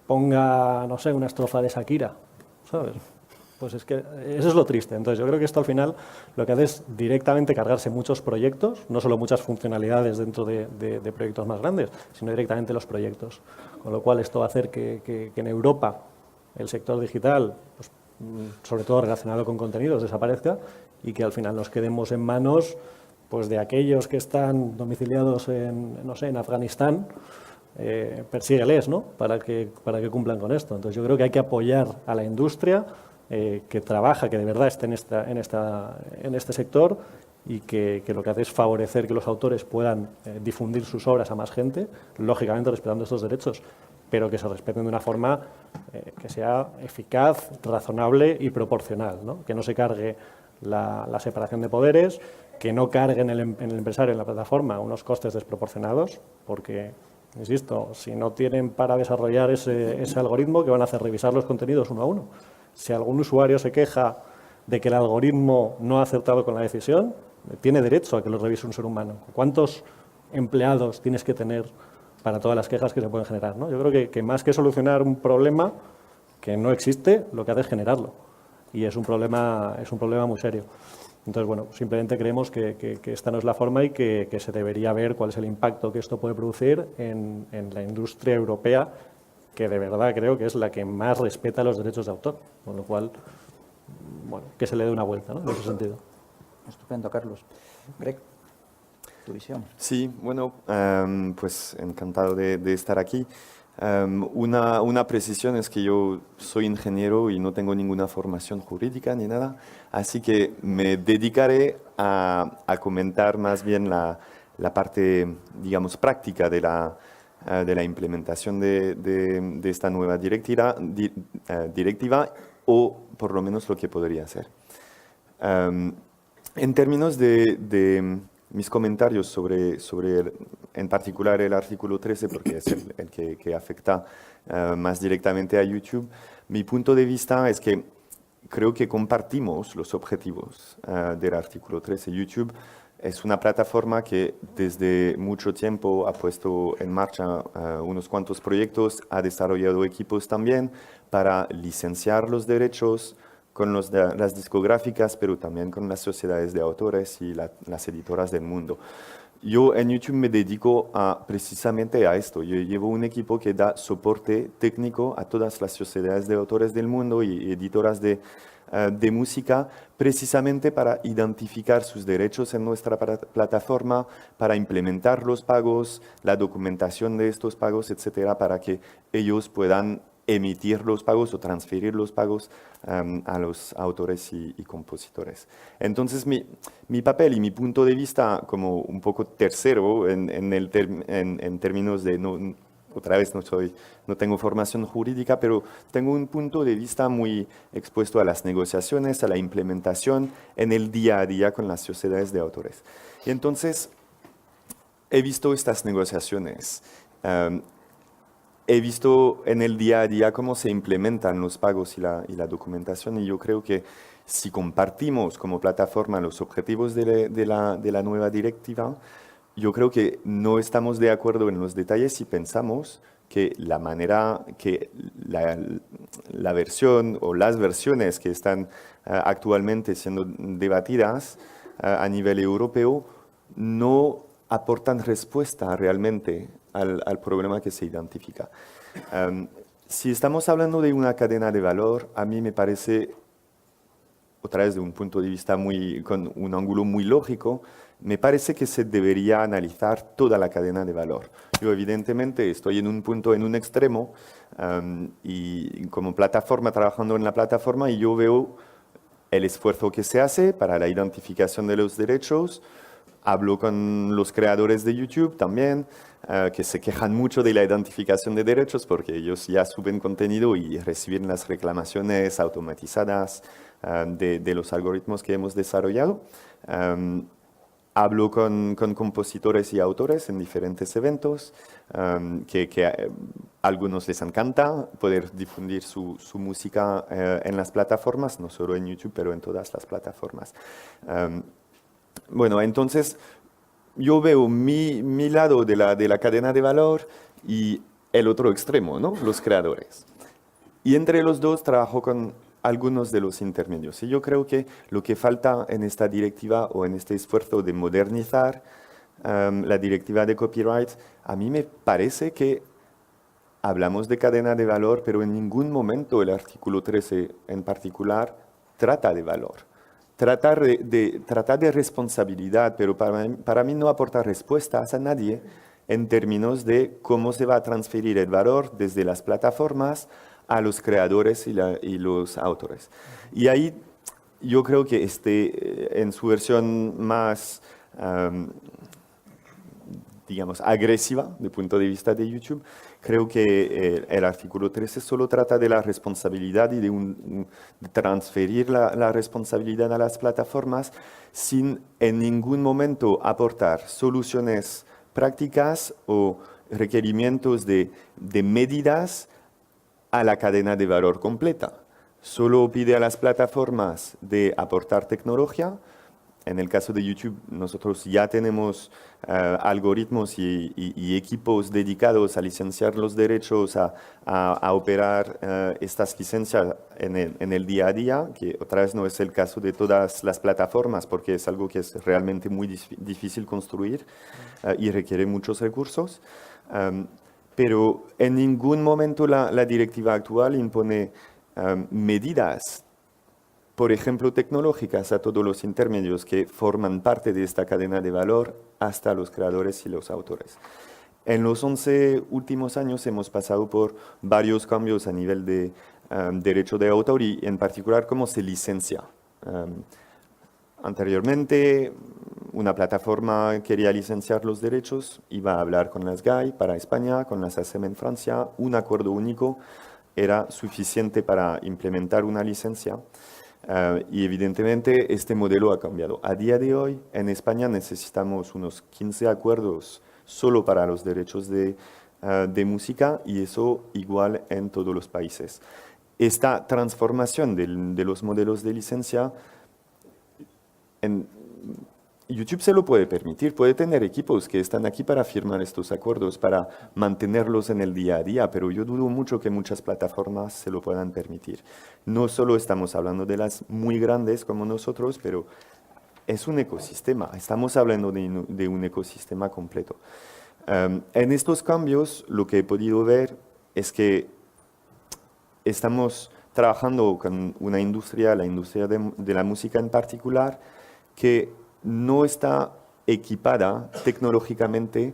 ponga, no sé, una estrofa de Shakira, ¿sabes? Pues es que eso es lo triste. Entonces yo creo que esto al final lo que hace es directamente cargarse muchos proyectos, no solo muchas funcionalidades dentro de proyectos más grandes, sino directamente los proyectos. Con lo cual esto va a hacer que en Europa el sector digital, pues, sobre todo relacionado con contenidos, desaparezca y que al final nos quedemos en manos pues, de aquellos que están domiciliados en Afganistán, persígueles, ¿no?, para que cumplan con esto. Entonces yo creo que hay que apoyar a la industria que trabaja, que de verdad esté en este sector y que lo que hace es favorecer que los autores puedan difundir sus obras a más gente, lógicamente respetando estos derechos, pero que se respeten de una forma que sea eficaz, razonable y proporcional, ¿no? Que no se cargue la separación de poderes, que no cargue en el empresario, en la plataforma, unos costes desproporcionados, porque, insisto, si no tienen para desarrollar ese algoritmo, ¿qué van a hacer? Revisar los contenidos uno a uno. Si algún usuario se queja de que el algoritmo no ha acertado con la decisión, tiene derecho a que lo revise un ser humano. ¿Cuántos empleados tienes que tener para todas las quejas que se pueden generar, ¿no? Yo creo que más que solucionar un problema que no existe, lo que hace es generarlo. Y es un problema muy serio. Entonces, bueno, simplemente creemos que esta no es la forma y que se debería ver cuál es el impacto que esto puede producir en la industria europea, que de verdad creo que es la que más respeta los derechos de autor. Con lo cual, bueno, que se le dé una vuelta, ¿no?, en ese sentido. Estupendo, Carlos. Greg, tu visión. Sí, bueno, pues encantado de estar aquí. Una precisión es que yo soy ingeniero y no tengo ninguna formación jurídica ni nada, así que me dedicaré a comentar más bien la parte, digamos, práctica de la implementación de esta nueva directiva o por lo menos lo que podría ser. En términos de mis comentarios sobre en particular el artículo 13, porque es el que afecta más directamente a YouTube, mi punto de vista es que creo que compartimos los objetivos del artículo 13. YouTube es una plataforma que desde mucho tiempo ha puesto en marcha unos cuantos proyectos, ha desarrollado equipos también para licenciar los derechos con las discográficas, pero también con las sociedades de autores y las editoras del mundo. yo en YouTube me dedico precisamente a esto. Yo llevo un equipo que da soporte técnico a todas las sociedades de autores del mundo y editoras de música, precisamente para identificar sus derechos en nuestra plataforma, para implementar los pagos, la documentación de estos pagos, etcétera, para que ellos puedan emitir los pagos o transferir los pagos a los autores y compositores. Entonces, mi papel y mi punto de vista como un poco tercero en términos de, otra vez no tengo formación jurídica, pero tengo un punto de vista muy expuesto a las negociaciones, a la implementación en el día a día con las sociedades de autores. Y entonces, he visto estas negociaciones. He visto en el día a día cómo se implementan los pagos y la documentación, y yo creo que si compartimos como plataforma los objetivos de la nueva directiva, yo creo que no estamos de acuerdo en los detalles y pensamos que la manera que la versión o las versiones que están actualmente siendo debatidas a nivel europeo no aportan respuesta realmente al problema que se identifica. Si estamos hablando de una cadena de valor, a mí me parece, otra vez de un punto de vista con un ángulo muy lógico, me parece que se debería analizar toda la cadena de valor. Yo evidentemente estoy en un extremo y como plataforma, trabajando en la plataforma, y yo veo el esfuerzo que se hace para la identificación de los derechos. Hablo con los creadores de YouTube también, que se quejan mucho de la identificación de derechos porque ellos ya suben contenido y reciben las reclamaciones automatizadas de los algoritmos que hemos desarrollado. Hablo con compositores y autores en diferentes eventos, que a algunos les encanta poder difundir su música en las plataformas, no solo en YouTube, pero en todas las plataformas. Bueno, entonces yo veo mi lado de la cadena de valor y el otro extremo, ¿no? Los creadores. Y entre los dos trabajo con algunos de los intermedios. Y yo creo que lo que falta en esta directiva o en este esfuerzo de modernizar la directiva de copyright, a mí me parece que hablamos de cadena de valor, pero en ningún momento el artículo 13 en particular trata de valor. Trata de responsabilidad, pero para mí no aporta respuestas a nadie en términos de cómo se va a transferir el valor desde las plataformas a los creadores y los autores. Y ahí yo creo que en su versión más, digamos, agresiva, desde el punto de vista de YouTube, creo que el artículo 13 solo trata de la responsabilidad y de transferir la responsabilidad a las plataformas sin en ningún momento aportar soluciones prácticas o requerimientos de medidas a la cadena de valor completa. Solo pide a las plataformas de aportar tecnología. En el caso de YouTube, nosotros ya tenemos algoritmos y equipos dedicados a licenciar los derechos, a operar estas licencias en el día a día, que otra vez no es el caso de todas las plataformas, porque es algo que es realmente muy difícil construir y requiere muchos recursos. Pero en ningún momento la directiva actual impone medidas, por ejemplo, tecnológicas a todos los intermedios que forman parte de esta cadena de valor hasta los creadores y los autores. En los 11 últimos años hemos pasado por varios cambios a nivel de derecho de autor y en particular cómo se licencia. Anteriormente, una plataforma quería licenciar los derechos, iba a hablar con las GAI para España, con las ASM en Francia, un acuerdo único era suficiente para implementar una licencia. Y evidentemente este modelo ha cambiado. A día de hoy en España necesitamos unos 15 acuerdos solo para los derechos de música y eso igual en todos los países. Esta transformación de los modelos de licencia YouTube se lo puede permitir, puede tener equipos que están aquí para firmar estos acuerdos, para mantenerlos en el día a día, pero yo dudo mucho que muchas plataformas se lo puedan permitir. No solo estamos hablando de las muy grandes como nosotros, pero es un ecosistema, estamos hablando de un ecosistema completo. En estos cambios lo que he podido ver es que estamos trabajando con una industria, la industria de la música en particular, que no está equipada tecnológicamente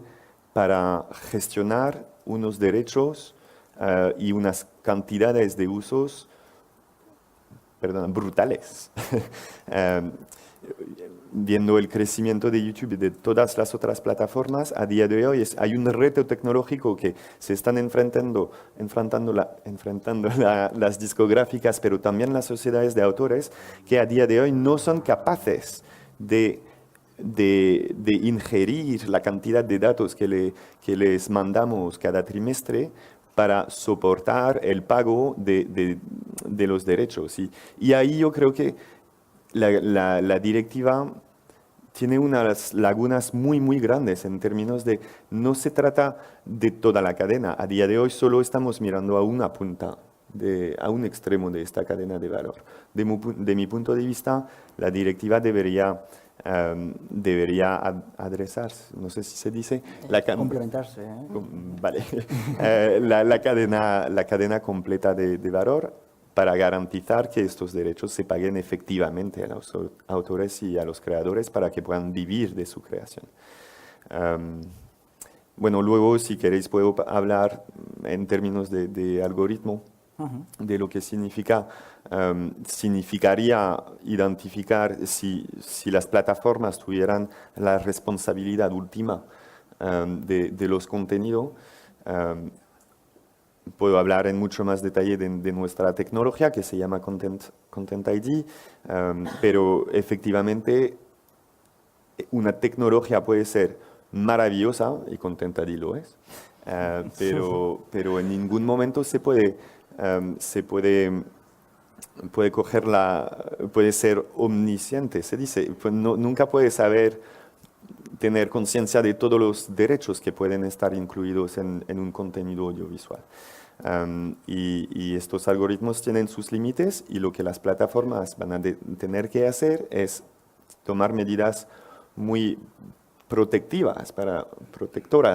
para gestionar unos derechos y unas cantidades de usos brutales. Viendo el crecimiento de YouTube y de todas las otras plataformas, a día de hoy hay un reto tecnológico que se están enfrentando las discográficas, pero también las sociedades de autores, que a día de hoy no son capaces de ingerir la cantidad de datos que les mandamos cada trimestre para soportar el pago de los derechos. Y ahí yo creo que la directiva tiene unas lagunas muy, muy grandes en términos de no se trata de toda la cadena. A día de hoy solo estamos mirando a una punta, a un extremo de esta cadena de valor. De mi punto de vista, la directiva debería adresarse, no sé si se dice, complementarse. Vale. la cadena completa de valor para garantizar que estos derechos se paguen efectivamente a los autores y a los creadores para que puedan vivir de su creación. Bueno, luego, si queréis, puedo hablar en términos de algoritmo, de lo que significa. Significaría identificar si las plataformas tuvieran la responsabilidad última de los contenidos. Puedo hablar en mucho más detalle de nuestra tecnología que se llama Content ID, pero efectivamente una tecnología puede ser maravillosa, y Content ID lo es, pero en ningún momento puede ser omnisciente, se dice, nunca puede tener conciencia de todos los derechos que pueden estar incluidos en un contenido audiovisual. Y estos algoritmos tienen sus límites y lo que las plataformas van a tener que hacer es tomar medidas muy protectoras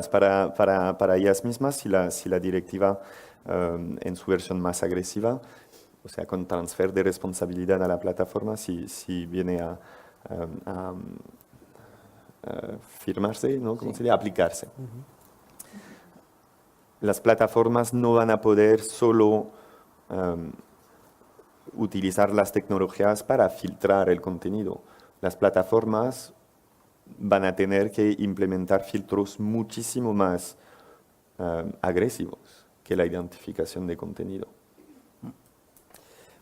para ellas mismas si la directiva en su versión más agresiva, o sea, con transfer de responsabilidad a la plataforma, si viene a firmarse, ¿no? ¿Cómo sería? Aplicarse. Las plataformas no van a poder solo utilizar las tecnologías para filtrar el contenido. Las plataformas van a tener que implementar filtros muchísimo más agresivos que la identificación de contenido.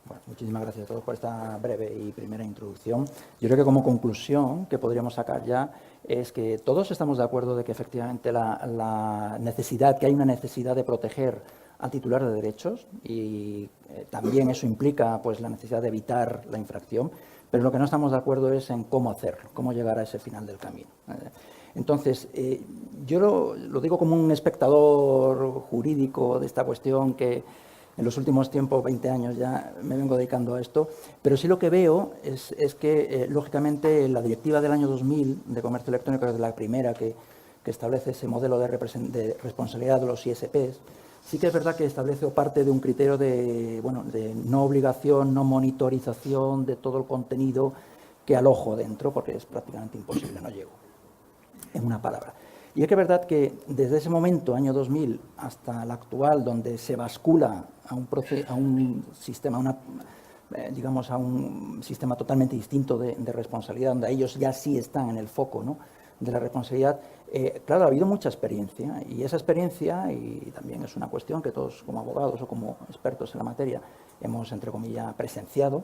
Bueno, muchísimas gracias a todos por esta breve y primera introducción. Yo creo que como conclusión que podríamos sacar ya es que todos estamos de acuerdo de que efectivamente que hay una necesidad de proteger al titular de derechos y también eso implica pues la necesidad de evitar la infracción, pero lo que no estamos de acuerdo es en cómo hacerlo, cómo llegar a ese final del camino. Entonces, yo lo digo como un espectador jurídico de esta cuestión que en los últimos tiempos, 20 años ya me vengo dedicando a esto, pero sí lo que veo es que, lógicamente, la directiva del año 2000 de comercio electrónico es la primera que establece ese modelo de responsabilidad de los ISPs. Sí que es verdad que establece parte de un criterio de no obligación, no monitorización de todo el contenido que alojo dentro, porque es prácticamente imposible, no llego, en una palabra. Y es que es verdad que desde ese momento, año 2000, hasta el actual, donde se bascula a un sistema, digamos, a un sistema totalmente distinto de responsabilidad, donde ellos ya sí están en el foco, ¿no?, de la responsabilidad, claro, ha habido mucha experiencia, y esa experiencia, y también es una cuestión que todos como abogados o como expertos en la materia hemos, entre comillas, presenciado,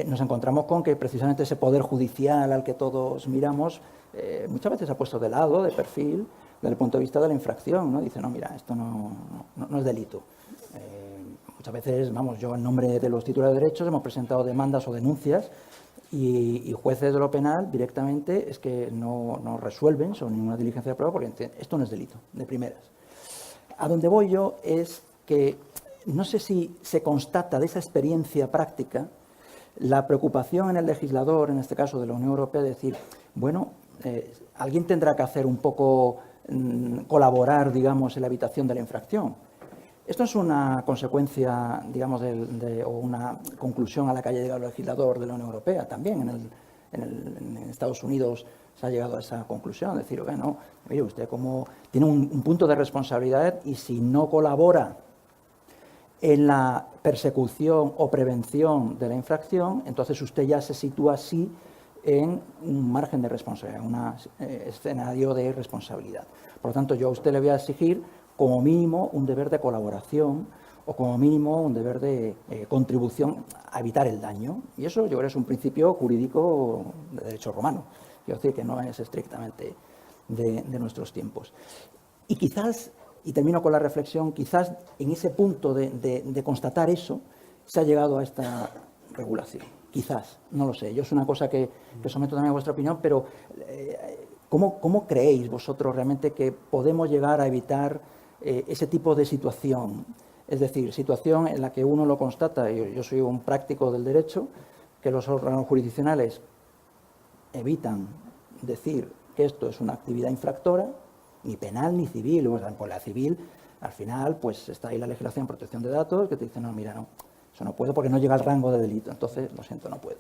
nos encontramos con que precisamente ese poder judicial al que todos miramos muchas veces se ha puesto de lado, de perfil, desde el punto de vista de la infracción, ¿no? Dice, no, mira, esto no es delito. Muchas veces, vamos, yo en nombre de los titulares de derechos hemos presentado demandas o denuncias y jueces de lo penal directamente es que no resuelven sobre ninguna diligencia de prueba porque esto no es delito, de primeras. A donde voy yo es que no sé si se constata de esa experiencia práctica La preocupación en el legislador, en este caso de la Unión Europea, es decir, bueno, alguien tendrá que hacer un poco, colaborar, digamos, en la evitación de la infracción. Esto es una consecuencia, digamos, o una conclusión a la que haya llegado el legislador de la Unión Europea. También en Estados Unidos se ha llegado a esa conclusión, es decir, bueno, mire, usted como tiene un punto de responsabilidad y si no colabora en la persecución o prevención de la infracción, entonces usted ya se sitúa así en un margen de responsabilidad, en un escenario de responsabilidad. Por lo tanto, yo a usted le voy a exigir como mínimo un deber de colaboración o como mínimo un deber de contribución a evitar el daño. Y eso yo creo que es un principio jurídico de derecho romano, quiero decir que no es estrictamente de nuestros tiempos. Y quizás, y termino con la reflexión, quizás en ese punto de constatar eso se ha llegado a esta regulación. Quizás, no lo sé. Yo es una cosa que someto también a vuestra opinión, pero ¿cómo creéis vosotros realmente que podemos llegar a evitar ese tipo de situación? Es decir, situación en la que uno lo constata, yo soy un práctico del derecho, que los órganos jurisdiccionales evitan decir que esto es una actividad infractora, ni penal ni civil. Pues la civil, al final, pues está ahí la legislación de protección de datos que te dice, no, mira, no, eso no puedo porque no llega al rango de delito. Entonces, lo siento, no puedo.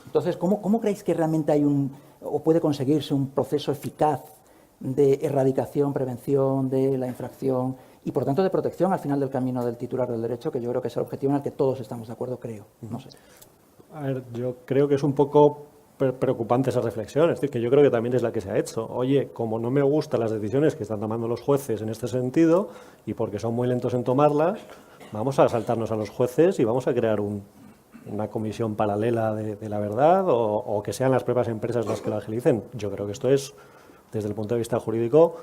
Entonces, ¿cómo creéis que realmente hay o puede conseguirse un proceso eficaz de erradicación, prevención de la infracción y, por tanto, de protección al final del camino del titular del derecho, que yo creo que es el objetivo en el que todos estamos de acuerdo, creo? No sé. A ver, yo creo que es un poco preocupante esa reflexión, es decir, que yo creo que también es la que se ha hecho. Oye, como no me gustan las decisiones que están tomando los jueces en este sentido y porque son muy lentos en tomarlas, vamos a saltarnos a los jueces y vamos a crear una comisión paralela de la verdad o que sean las propias empresas las que la agilicen. Yo creo que esto es, desde el punto de vista jurídico,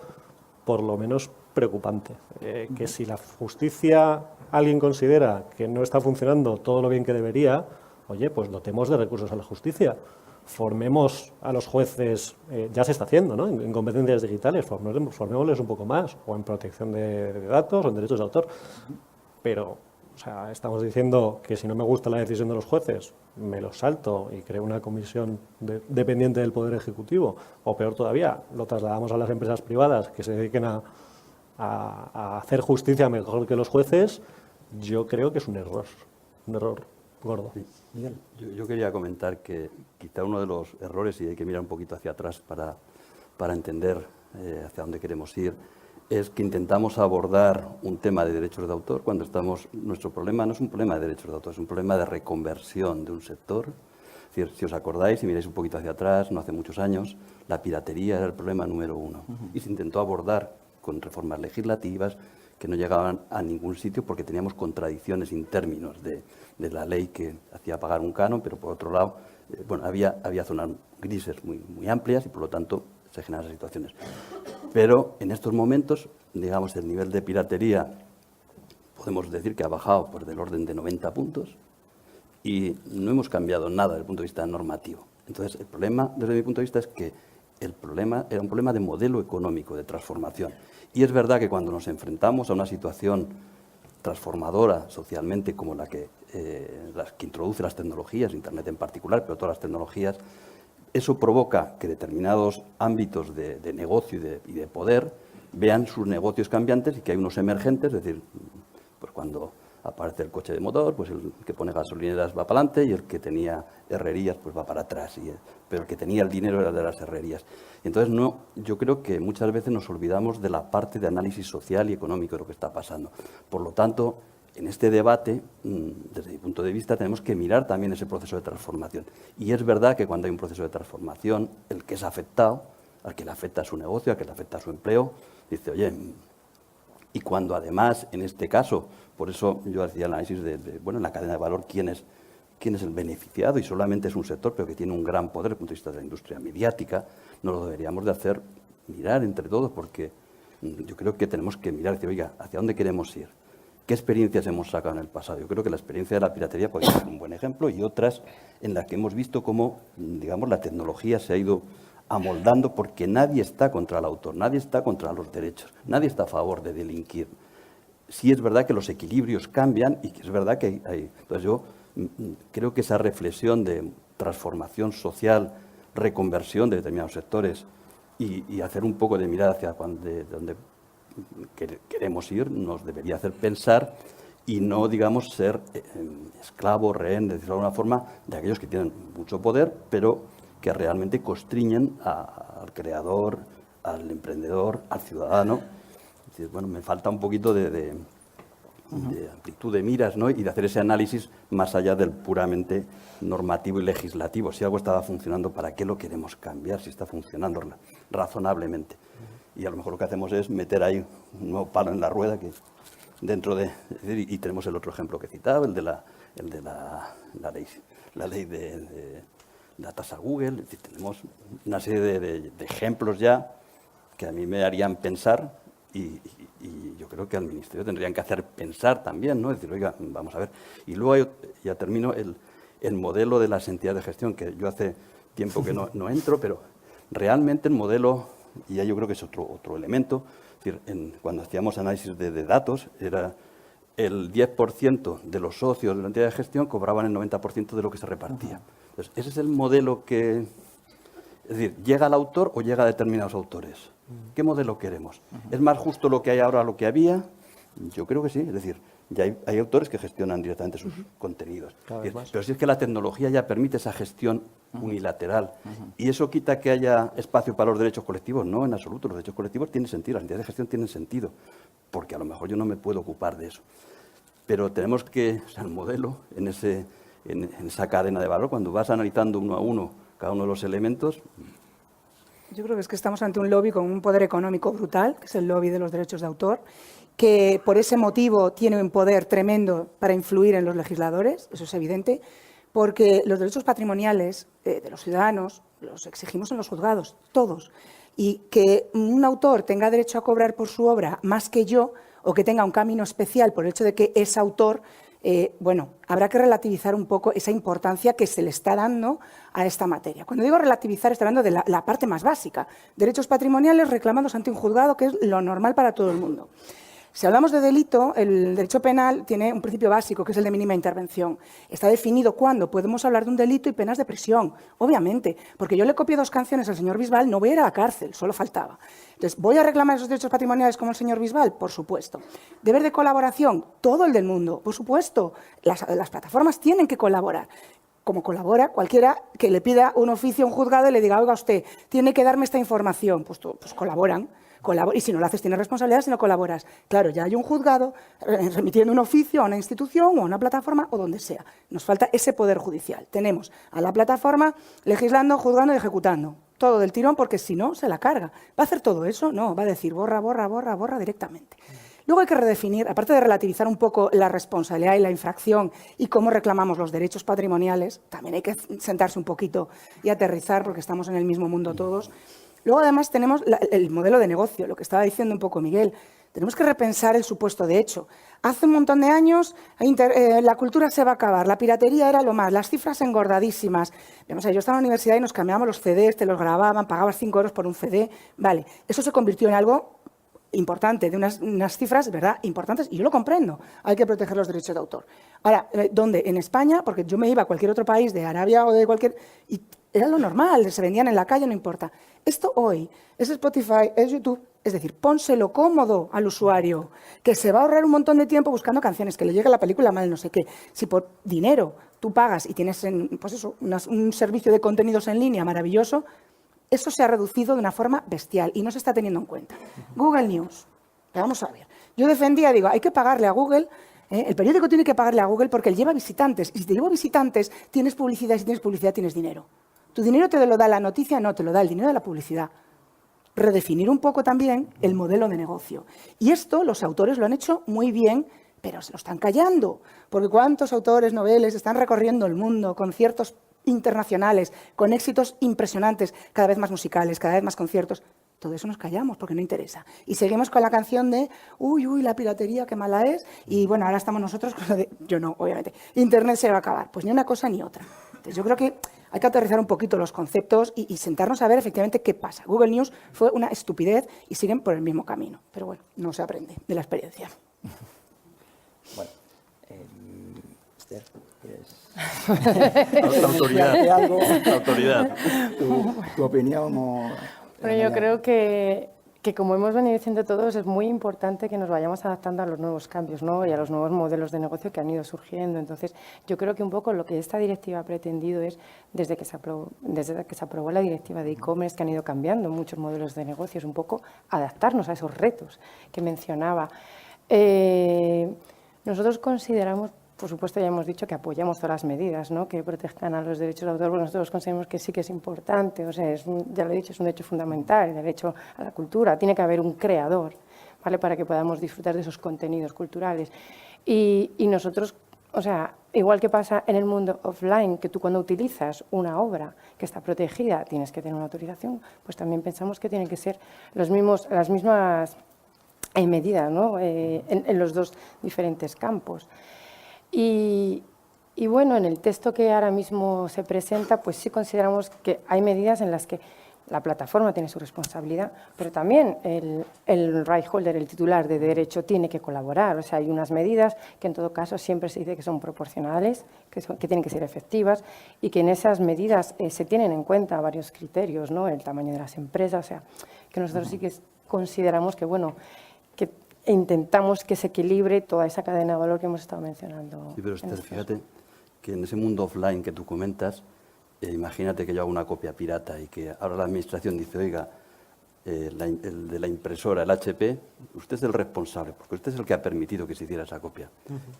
por lo menos preocupante. Que si la justicia, alguien considera que no está funcionando todo lo bien que debería, oye, pues dotemos de recursos a la justicia. Formemos a los jueces, ya se está haciendo, ¿no? En competencias digitales, formémosles un poco más, o en protección de datos, o en derechos de autor. Pero, o sea, estamos diciendo que si no me gusta la decisión de los jueces, me los salto y creo una comisión dependiente del Poder Ejecutivo, o peor todavía, lo trasladamos a las empresas privadas que se dediquen a hacer justicia mejor que los jueces. Yo creo que es un error gordo. Sí. Yo quería comentar que quizá uno de los errores, y hay que mirar un poquito hacia atrás para entender hacia dónde queremos ir, es que intentamos abordar un tema de derechos de autor cuando nuestro problema no es un problema de derechos de autor, es un problema de reconversión de un sector. Es decir, si os acordáis, si miráis un poquito hacia atrás, no hace muchos años, la piratería era el problema número uno. Y se intentó abordar con reformas legislativas que no llegaban a ningún sitio porque teníamos contradicciones en términos de la ley que hacía pagar un canon, pero por otro lado, bueno, había zonas grises muy amplias y por lo tanto se generan esas situaciones. Pero en estos momentos, digamos, el nivel de piratería podemos decir que ha bajado por del orden de 90 puntos y no hemos cambiado nada desde el punto de vista normativo. Entonces, el problema, desde mi punto de vista, es que el problema era un problema de modelo económico, de transformación. Y es verdad que cuando nos enfrentamos a una situación transformadora socialmente como las que introduce las tecnologías, Internet en particular, pero todas las tecnologías, eso provoca que determinados ámbitos de negocio y de poder vean sus negocios cambiantes y que hay unos emergentes, es decir, pues cuando aparece el coche de motor, pues el que pone gasolineras va para adelante y el que tenía herrerías pues va para atrás, pero el que tenía el dinero era de las herrerías. Entonces, yo creo que muchas veces nos olvidamos de la parte de análisis social y económico de lo que está pasando. Por lo tanto, en este debate, desde mi punto de vista, tenemos que mirar también ese proceso de transformación. Y es verdad que cuando hay un proceso de transformación, el que es afectado, al que le afecta su negocio, al que le afecta su empleo, dice, oye, y cuando además, en este caso, por eso yo hacía el análisis bueno, en la cadena de valor, quién es el beneficiado, y solamente es un sector, pero que tiene un gran poder desde el punto de vista de la industria mediática, no lo deberíamos de hacer mirar entre todos, porque yo creo que tenemos que mirar y decir, oiga, ¿hacia dónde queremos ir? ¿Qué experiencias hemos sacado en el pasado? Yo creo que la experiencia de la piratería podría ser un buen ejemplo y otras en las que hemos visto cómo, digamos, la tecnología se ha ido amoldando porque nadie está contra el autor, nadie está contra los derechos, nadie está a favor de delinquir. Sí es verdad que los equilibrios cambian y que es verdad que hay. Entonces yo creo que esa reflexión de transformación social, reconversión de determinados sectores y hacer un poco de mirada hacia donde queremos ir nos debería hacer pensar y no, digamos, ser esclavo, rehén, de decirlo de alguna forma, de aquellos que tienen mucho poder, pero que realmente constriñen al creador, al emprendedor, al ciudadano. Es decir, bueno, me falta un poquito de amplitud de miras, ¿no? Y de hacer ese análisis más allá del puramente normativo y legislativo. Si algo estaba funcionando, ¿para qué lo queremos cambiar? Si está funcionando razonablemente. Y a lo mejor lo que hacemos es meter ahí un nuevo palo en la rueda que dentro de... Y tenemos el otro ejemplo que citaba, el de la ley de la tasa Google. Es decir, tenemos una serie de ejemplos ya que a mí me harían pensar y yo creo que al Ministerio tendrían que hacer pensar también, ¿no? Es decir, oiga, vamos a ver. Y luego, ya termino, el modelo de las entidades de gestión, que yo hace tiempo que no entro, pero realmente el modelo, y ya yo creo que es otro elemento, es decir, cuando hacíamos análisis de datos, era el 10% de los socios de la entidad de gestión cobraban el 90% de lo que se repartía. Entonces, ese es el modelo que... Es decir, ¿llega al autor o llega a determinados autores? ¿Qué modelo queremos? ¿Es más justo lo que hay ahora a lo que había? Yo creo que sí. Es decir, ya hay autores que gestionan directamente sus contenidos. Pero si es que la tecnología ya permite esa gestión unilateral. ¿Y eso quita que haya espacio para los derechos colectivos? No, en absoluto. Los derechos colectivos tienen sentido, las entidades de gestión tienen sentido, porque a lo mejor yo no me puedo ocupar de eso. Pero tenemos que, o sea, el modelo en esa cadena de valor, cuando vas analizando uno a uno cada uno de los elementos. Yo creo que es que estamos ante un lobby con un poder económico brutal, que es el lobby de los derechos de autor, que por ese motivo tiene un poder tremendo para influir en los legisladores, eso es evidente, porque los derechos patrimoniales de los ciudadanos los exigimos en los juzgados, todos. Y que un autor tenga derecho a cobrar por su obra más que yo, o que tenga un camino especial por el hecho de que es autor, bueno, habrá que relativizar un poco esa importancia que se le está dando a esta materia. Cuando digo relativizar, estoy hablando de la parte más básica. Derechos patrimoniales reclamados ante un juzgado, que es lo normal para todo el mundo. Si hablamos de delito, el derecho penal tiene un principio básico, que es el de mínima intervención. Está definido cuándo podemos hablar de un delito y penas de prisión, obviamente, porque yo le copio 2 canciones al señor Bisbal, no voy a ir a la cárcel, solo faltaba. Entonces, ¿voy a reclamar esos derechos patrimoniales como el señor Bisbal? Por supuesto. ¿Deber de colaboración? Todo el del mundo, por supuesto. Las plataformas tienen que colaborar. Como colabora cualquiera que le pida un oficio a un juzgado y le diga, oiga usted, tiene que darme esta información. Pues colaboran. Y si no lo haces, tienes responsabilidad si no colaboras. Claro, ya hay un juzgado remitiendo un oficio a una institución o a una plataforma o donde sea. Nos falta ese poder judicial. Tenemos a la plataforma legislando, juzgando y ejecutando. Todo del tirón, porque si no, se la carga. ¿Va a hacer todo eso? No, va a decir borra, borra, borra, borra directamente. Luego hay que redefinir, aparte de relativizar un poco la responsabilidad y la infracción y cómo reclamamos los derechos patrimoniales, también hay que sentarse un poquito y aterrizar, porque estamos en el mismo mundo todos. Luego, además, tenemos el modelo de negocio, lo que estaba diciendo un poco Miguel. Tenemos que repensar el supuesto de hecho. Hace un montón de años la cultura se va a acabar, la piratería era lo más, las cifras engordadísimas. Vamos a ver, yo estaba en la universidad y nos cambiábamos los CDs, te los grababan, pagabas 5 euros por un CD. Vale, eso se convirtió en algo importante, de unas cifras, ¿verdad?, importantes, y yo lo comprendo. Hay que proteger los derechos de autor. Ahora, ¿dónde? En España, porque yo me iba a cualquier otro país de Arabia o de cualquier... y era lo normal, se vendían en la calle, no importa. Esto hoy es Spotify, es YouTube, es decir, pónselo cómodo al usuario, que se va a ahorrar un montón de tiempo buscando canciones, que le llegue la película mal, no sé qué. Si por dinero tú pagas y tienes pues eso, un servicio de contenidos en línea maravilloso, eso se ha reducido de una forma bestial y no se está teniendo en cuenta. Google News, vamos a ver. Yo defendía, digo, hay que pagarle a Google, el periódico tiene que pagarle a Google porque él lleva visitantes. Y si te lleva visitantes, tienes publicidad, y si tienes publicidad, tienes dinero. ¿Tu dinero te lo da la noticia? No, te lo da el dinero de la publicidad. Redefinir un poco también el modelo de negocio. Y esto los autores lo han hecho muy bien, pero se lo están callando. Porque ¿cuántos autores, noveles están recorriendo el mundo, conciertos internacionales, con éxitos impresionantes, cada vez más musicales, cada vez más conciertos? Todo eso nos callamos porque no interesa. Y seguimos con la canción de, uy, la piratería, qué mala es. Y bueno, ahora estamos nosotros con lo de, yo no, obviamente, Internet se va a acabar. Pues ni una cosa ni otra. Entonces yo creo que hay que aterrizar un poquito los conceptos y sentarnos a ver efectivamente qué pasa. Google News fue una estupidez y siguen por el mismo camino. Pero bueno, no se aprende de la experiencia. Bueno, Esther, ¿quieres La autoridad. decir algo? La autoridad. ¿Tu opinión? O, Bueno, yo creo que como hemos venido diciendo todos, es muy importante que nos vayamos adaptando a los nuevos cambios, ¿no? Y a los nuevos modelos de negocio que han ido surgiendo. Entonces, yo creo que un poco lo que esta directiva ha pretendido es, desde que se aprobó la directiva de e-commerce, que han ido cambiando muchos modelos de negocios, un poco adaptarnos a esos retos que mencionaba. Nosotros consideramos, por supuesto, ya hemos dicho que apoyamos todas las medidas, ¿no?, que protejan a los derechos de autor, porque nosotros consideramos que sí que es importante, o sea, ya lo he dicho, es un derecho fundamental, el derecho a la cultura, tiene que haber un creador, ¿vale?, para que podamos disfrutar de esos contenidos culturales. Y nosotros, o sea, igual que pasa en el mundo offline, que tú cuando utilizas una obra que está protegida tienes que tener una autorización, pues también pensamos que tienen que ser las mismas medidas, ¿no?, en los dos diferentes campos. Y bueno, en el texto que ahora mismo se presenta, pues sí consideramos que hay medidas en las que la plataforma tiene su responsabilidad, pero también el right holder, el titular de derecho, tiene que colaborar. O sea, hay unas medidas que en todo caso siempre se dice que son proporcionales, que tienen que ser efectivas y que en esas medidas se tienen en cuenta varios criterios, ¿no?, el tamaño de las empresas, o sea, que nosotros sí que consideramos que, bueno, que intentamos que se equilibre toda esa cadena de valor que hemos estado mencionando. Sí, pero fíjate que en ese mundo offline que tú comentas, imagínate que yo hago una copia pirata y que ahora la administración dice, oiga, el de la impresora, el HP, usted es el responsable, porque usted es el que ha permitido que se hiciera esa copia.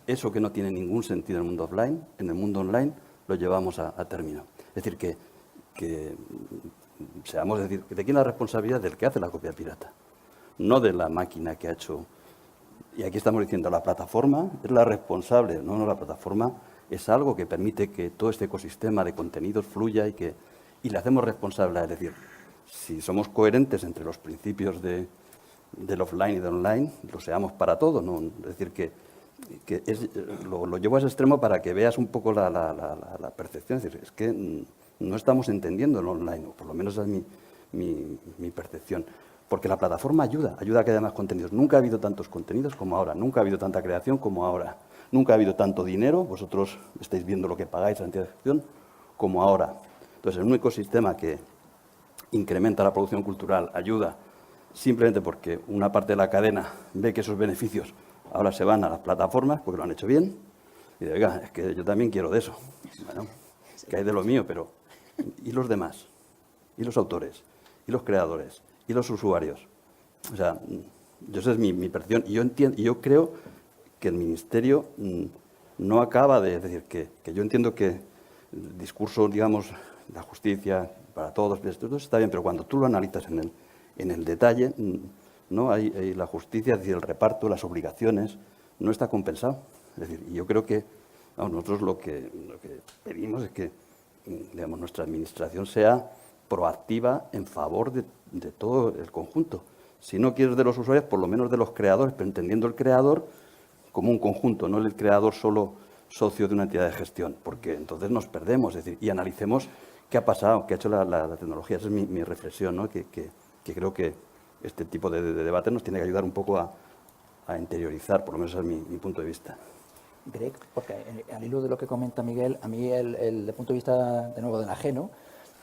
Eso que no tiene ningún sentido en el mundo offline, en el mundo online lo llevamos a término. Es decir, que seamos, decir, ¿de quién es la responsabilidad? Del que hace la copia pirata, no de la máquina que ha hecho. Y aquí estamos diciendo, la plataforma es la responsable. No, la plataforma es algo que permite que todo este ecosistema de contenidos fluya y le hacemos responsable. Es decir, si somos coherentes entre los principios del offline y del online, lo seamos para todo, ¿no? Es decir, lo llevo a ese extremo para que veas un poco la percepción. Es decir, es que no estamos entendiendo el online, o por lo menos esa es mi percepción. Porque la plataforma ayuda a que haya más contenidos. Nunca ha habido tantos contenidos como ahora, nunca ha habido tanta creación como ahora, nunca ha habido tanto dinero, vosotros estáis viendo lo que pagáis a la entidad de gestión, como ahora. Entonces, en un ecosistema que incrementa la producción cultural, ayuda, simplemente porque una parte de la cadena ve que esos beneficios ahora se van a las plataformas, porque lo han hecho bien, y dice, oiga, es que yo también quiero de eso. Bueno, que hay de lo mío, pero ¿y los demás? ¿Y los autores? ¿Y los creadores? ¿Y los usuarios? O sea, esa es mi percepción. Y yo creo que el Ministerio no acaba de... Es decir, que yo entiendo que el discurso, digamos, la justicia para todos, esto está bien, pero cuando tú lo analizas en el detalle, no hay la justicia, es decir, el reparto, las obligaciones, no está compensado. Es decir, y yo creo que nosotros lo que pedimos es que, digamos, nuestra administración sea proactiva en favor de todo el conjunto. Si no quieres de los usuarios, por lo menos de los creadores, pero entendiendo el creador como un conjunto, no el creador solo socio de una entidad de gestión, porque entonces nos perdemos. Es decir, y analicemos qué ha pasado, qué ha hecho la tecnología. Esa es mi reflexión, ¿no? Que creo que este tipo de debate nos tiene que ayudar un poco a interiorizar, por lo menos ese es mi punto de vista. Greg, porque al hilo de lo que comenta Miguel, a mí desde el punto de vista, de nuevo, del ajeno,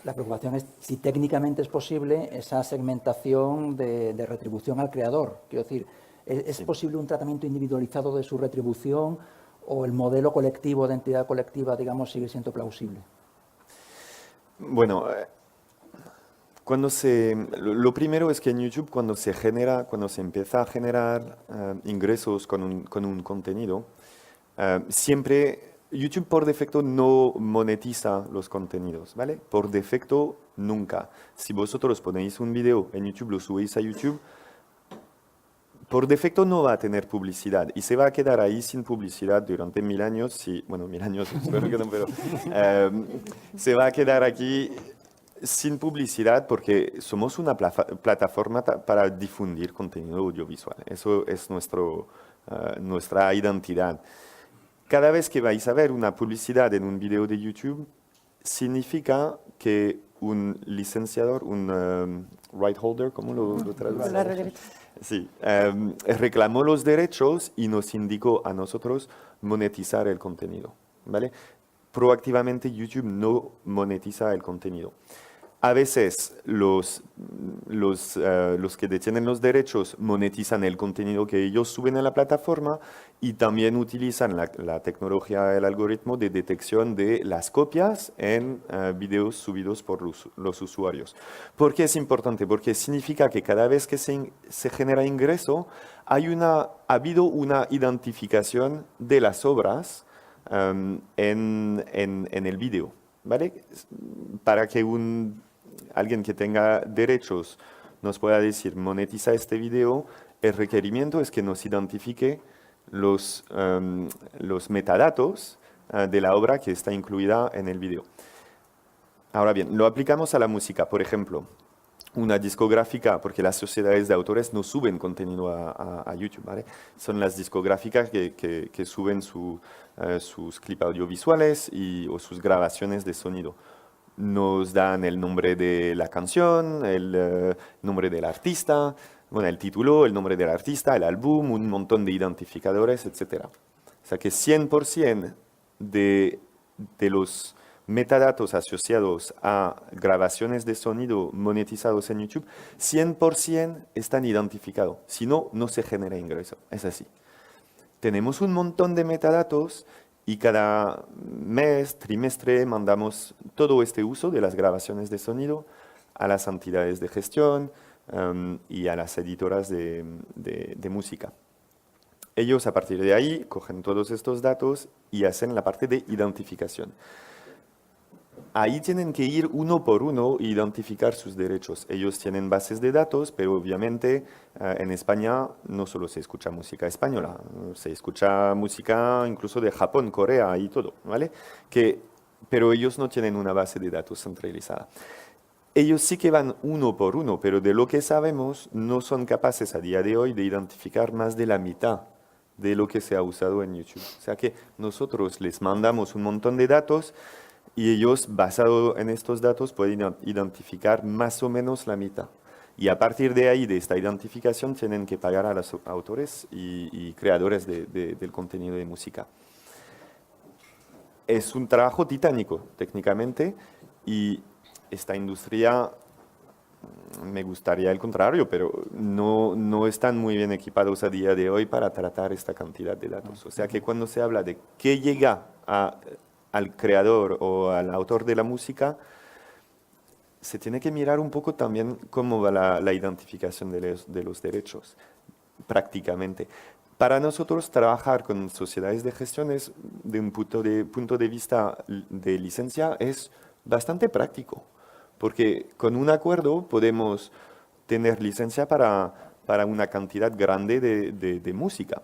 la preocupación es si técnicamente es posible esa segmentación de retribución al creador. Quiero decir, ¿es posible un tratamiento individualizado de su retribución o el modelo colectivo de entidad colectiva, digamos, sigue siendo plausible? Bueno, lo primero es que en YouTube cuando se empieza a generar ingresos con un contenido, siempre YouTube por defecto no monetiza los contenidos, ¿vale? Por defecto nunca. Si vosotros ponéis un video en YouTube, lo subís a YouTube, por defecto no va a tener publicidad y se va a quedar ahí sin publicidad durante 1000 años. Bueno, 1000 años, espero que no, pero se va a quedar aquí sin publicidad porque somos una plataforma para difundir contenido audiovisual. Eso es nuestra identidad. Cada vez que vais a ver una publicidad en un video de YouTube, significa que un licenciador, un right holder, ¿cómo lo traduces? Sí, reclamó los derechos y nos indicó a nosotros monetizar el contenido. ¿vale? Proactivamente YouTube no monetiza el contenido. A veces los que detienen los derechos monetizan el contenido que ellos suben a la plataforma y también utilizan la tecnología, el algoritmo de detección de las copias en videos subidos por los usuarios. ¿Por qué es importante? Porque significa que cada vez que se genera ingreso, ha habido una identificación de las obras en el video, ¿vale? Para que alguien que tenga derechos nos pueda decir, monetiza este video, el requerimiento es que nos identifique los metadatos de la obra que está incluida en el video. Ahora bien, lo aplicamos a la música, por ejemplo. Una discográfica, porque las sociedades de autores no suben contenido a YouTube, ¿vale? Son las discográficas que suben sus clips audiovisuales o sus grabaciones de sonido. Nos dan el nombre de la canción, el nombre del artista, bueno, el título, el nombre del artista, el álbum, un montón de identificadores, etc. O sea que 100% de los metadatos asociados a grabaciones de sonido monetizados en YouTube, 100% están identificados. Si no, no se genera ingreso. Es así. Tenemos un montón de metadatos y cada mes, trimestre, mandamos todo este uso de las grabaciones de sonido a las entidades de gestión y a las editoras de música. Ellos, a partir de ahí, cogen todos estos datos y hacen la parte de identificación. Ahí tienen que ir uno por uno e identificar sus derechos. Ellos tienen bases de datos, pero obviamente en España no solo se escucha música española, se escucha música incluso de Japón, Corea y todo, ¿vale? Pero ellos no tienen una base de datos centralizada. Ellos sí que van uno por uno, pero de lo que sabemos no son capaces a día de hoy de identificar más de la mitad de lo que se ha usado en YouTube. O sea que nosotros les mandamos un montón de datos y ellos, basado en estos datos, pueden identificar más o menos la mitad. Y a partir de ahí, de esta identificación, tienen que pagar a los autores y creadores del contenido de música. Es un trabajo titánico, técnicamente, y esta industria, me gustaría el contrario, pero no están muy bien equipados a día de hoy para tratar esta cantidad de datos. O sea que cuando se habla de qué llega al creador o al autor de la música, se tiene que mirar un poco también cómo va la identificación de los derechos, prácticamente. Para nosotros, trabajar con sociedades de gestión es, de un punto de vista de licencia, es bastante práctico, porque con un acuerdo podemos tener licencia para una cantidad grande de música.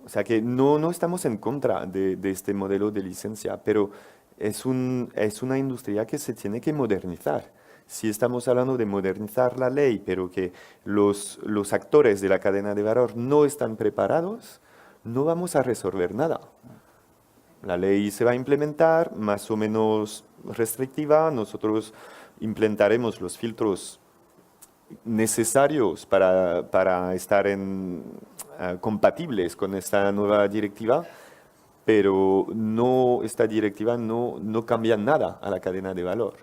O sea que no estamos en contra de este modelo de licencia, pero es una industria que se tiene que modernizar. Si estamos hablando de modernizar la ley, pero que los actores de la cadena de valor no están preparados, no vamos a resolver nada. La ley se va a implementar más o menos restrictiva, nosotros implementaremos los filtros necesarios para estar compatibles con esta nueva directiva, pero esta directiva no cambia nada a la cadena de valor,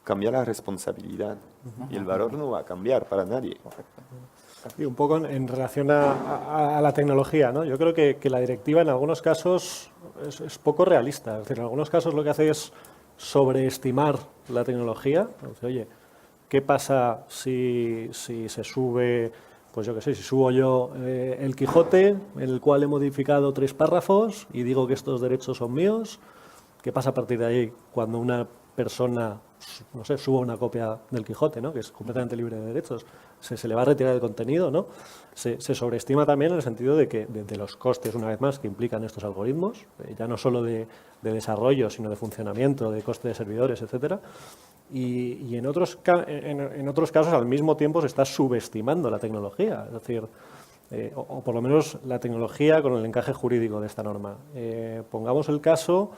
cambia la responsabilidad y el valor no va a cambiar para nadie. Y un poco en relación a la tecnología, ¿no? Yo creo que la directiva en algunos casos es poco realista. Es decir, en algunos casos lo que hace es sobreestimar la tecnología. Entonces, oye, ¿qué pasa si se sube, pues yo qué sé, si subo yo el Quijote, en el cual he modificado 3 párrafos y digo que estos derechos son míos? ¿Qué pasa a partir de ahí cuando una persona, no sé, suba una copia del Quijote, ¿no? Que es completamente libre de derechos? Se le va a retirar el contenido, ¿no? Se sobreestima también en el sentido de que de los costes, una vez más, que implican estos algoritmos, ya no solo de desarrollo, sino de funcionamiento, de coste de servidores, etcétera. Y en otros casos, al mismo tiempo, se está subestimando la tecnología, es decir, o por lo menos la tecnología con el encaje jurídico de esta norma. Pongamos el caso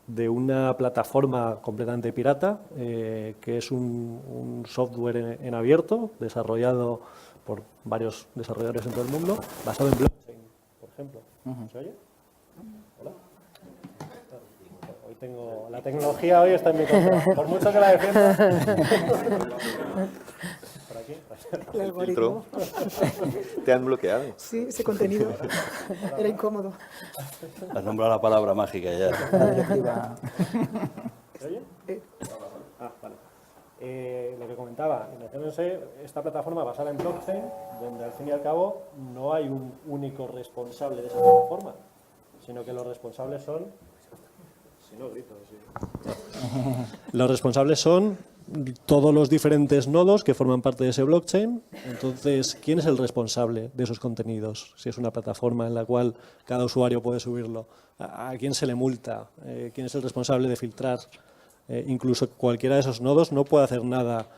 de una plataforma completamente pirata, que es un software en abierto, desarrollado por varios desarrolladores en todo el mundo, basado en blockchain, por ejemplo. ¿Se oye? ¿Hola? La tecnología hoy está en mi contra. Por mucho que la defienda. Por aquí. El algoritmo. ¿Te han bloqueado? Sí, ese contenido era incómodo. Has nombrado la palabra mágica ya. La directiva. ¿Se oye? Vale. Lo que comentaba, imagínense esta plataforma basada en blockchain, donde al fin y al cabo no hay un único responsable de esa plataforma, sino que los responsables son... Si no, grito. Sí. Los responsables son todos los diferentes nodos que forman parte de ese blockchain. Entonces, ¿quién es el responsable de esos contenidos? Si es una plataforma en la cual cada usuario puede subirlo, ¿a quién se le multa? ¿Quién es el responsable de filtrar? Incluso cualquiera de esos nodos no puede hacer nada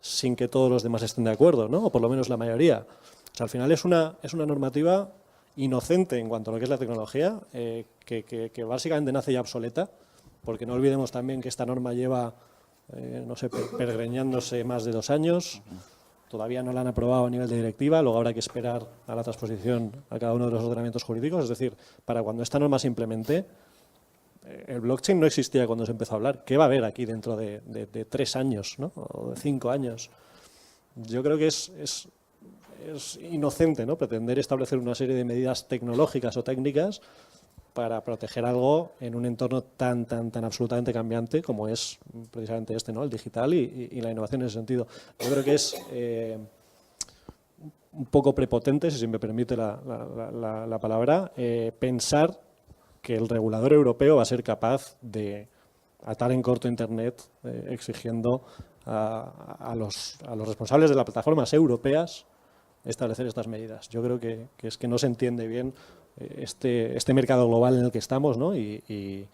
sin que todos los demás estén de acuerdo, ¿no? O por lo menos la mayoría. O sea, al final es una normativa inocente en cuanto a lo que es la tecnología, que básicamente nace ya obsoleta, porque no olvidemos también que esta norma lleva, no sé, pergreñándose más de 2 años. Todavía no la han aprobado a nivel de directiva, luego habrá que esperar a la transposición a cada uno de los ordenamientos jurídicos. Es decir, para cuando esta norma se implemente, el blockchain no existía cuando se empezó a hablar. ¿Qué va a haber aquí dentro de 3 años, ¿no? O de 5 años? Yo creo que es inocente, ¿no?, pretender establecer una serie de medidas tecnológicas o técnicas para proteger algo en un entorno tan absolutamente cambiante como es precisamente este, ¿no?, el digital y la innovación en ese sentido. Yo creo que es un poco prepotente, si se me permite la palabra, pensar que el regulador europeo va a ser capaz de atar en corto Internet exigiendo a los responsables de las plataformas europeas establecer estas medidas. Yo creo que es que no se entiende bien este mercado global en el que estamos, ¿no? Y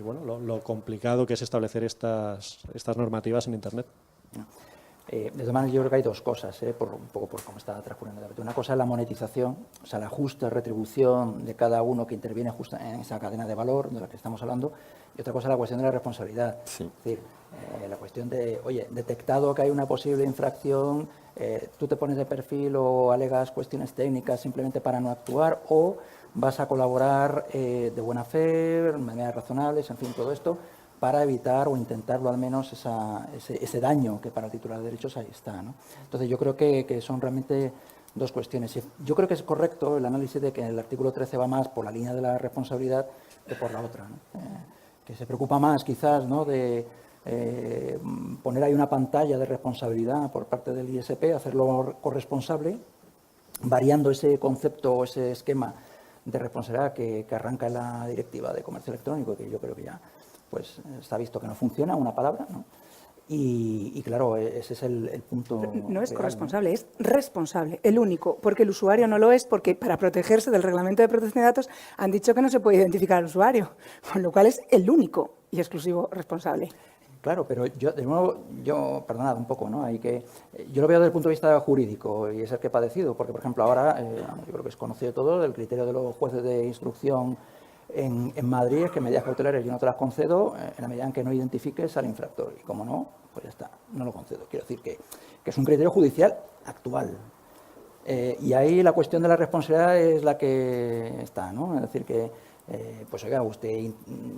bueno, lo complicado que es establecer estas normativas en Internet. De todas maneras, yo creo que hay 2 cosas, un poco por cómo está transcurriendo el debate. Una cosa es la monetización, o sea, la justa retribución de cada uno que interviene justo en esa cadena de valor de la que estamos hablando, y otra cosa es la cuestión de la responsabilidad. Sí. Es decir, la cuestión de, oye, detectado que hay una posible infracción, tú te pones de perfil o alegas cuestiones técnicas simplemente para no actuar, o vas a colaborar de buena fe, de maneras razonables, en fin, todo esto, para evitar o intentarlo al menos ese daño que para el titular de derechos ahí está, ¿no? Entonces yo creo que son realmente 2 cuestiones. Yo creo que es correcto el análisis de que el artículo 13 va más por la línea de la responsabilidad que por la otra, ¿no? Que se preocupa más quizás, ¿no?, de poner ahí una pantalla de responsabilidad por parte del ISP, hacerlo corresponsable, variando ese concepto o ese esquema de responsabilidad que arranca en la directiva de comercio electrónico, que yo creo que ya pues está visto que no funciona, una palabra, ¿no? Y claro, ese es el punto. No es real, corresponsable, ¿no? Es responsable, el único, porque el usuario no lo es, porque para protegerse del reglamento de protección de datos han dicho que no se puede identificar al usuario, con lo cual es el único y exclusivo responsable. Claro, pero yo, de nuevo, perdonad un poco, ¿no? Yo lo veo desde el punto de vista jurídico y es el que he padecido, porque, por ejemplo, ahora, yo creo que es conocido todo, el criterio de los jueces de instrucción en Madrid es que medidas cautelares yo no te las concedo en la medida en que no identifiques al infractor. Y como no, pues ya está, no lo concedo. Quiero decir que es un criterio judicial actual. Y ahí la cuestión de la responsabilidad es la que está, ¿no? Es decir, que, pues oiga, usted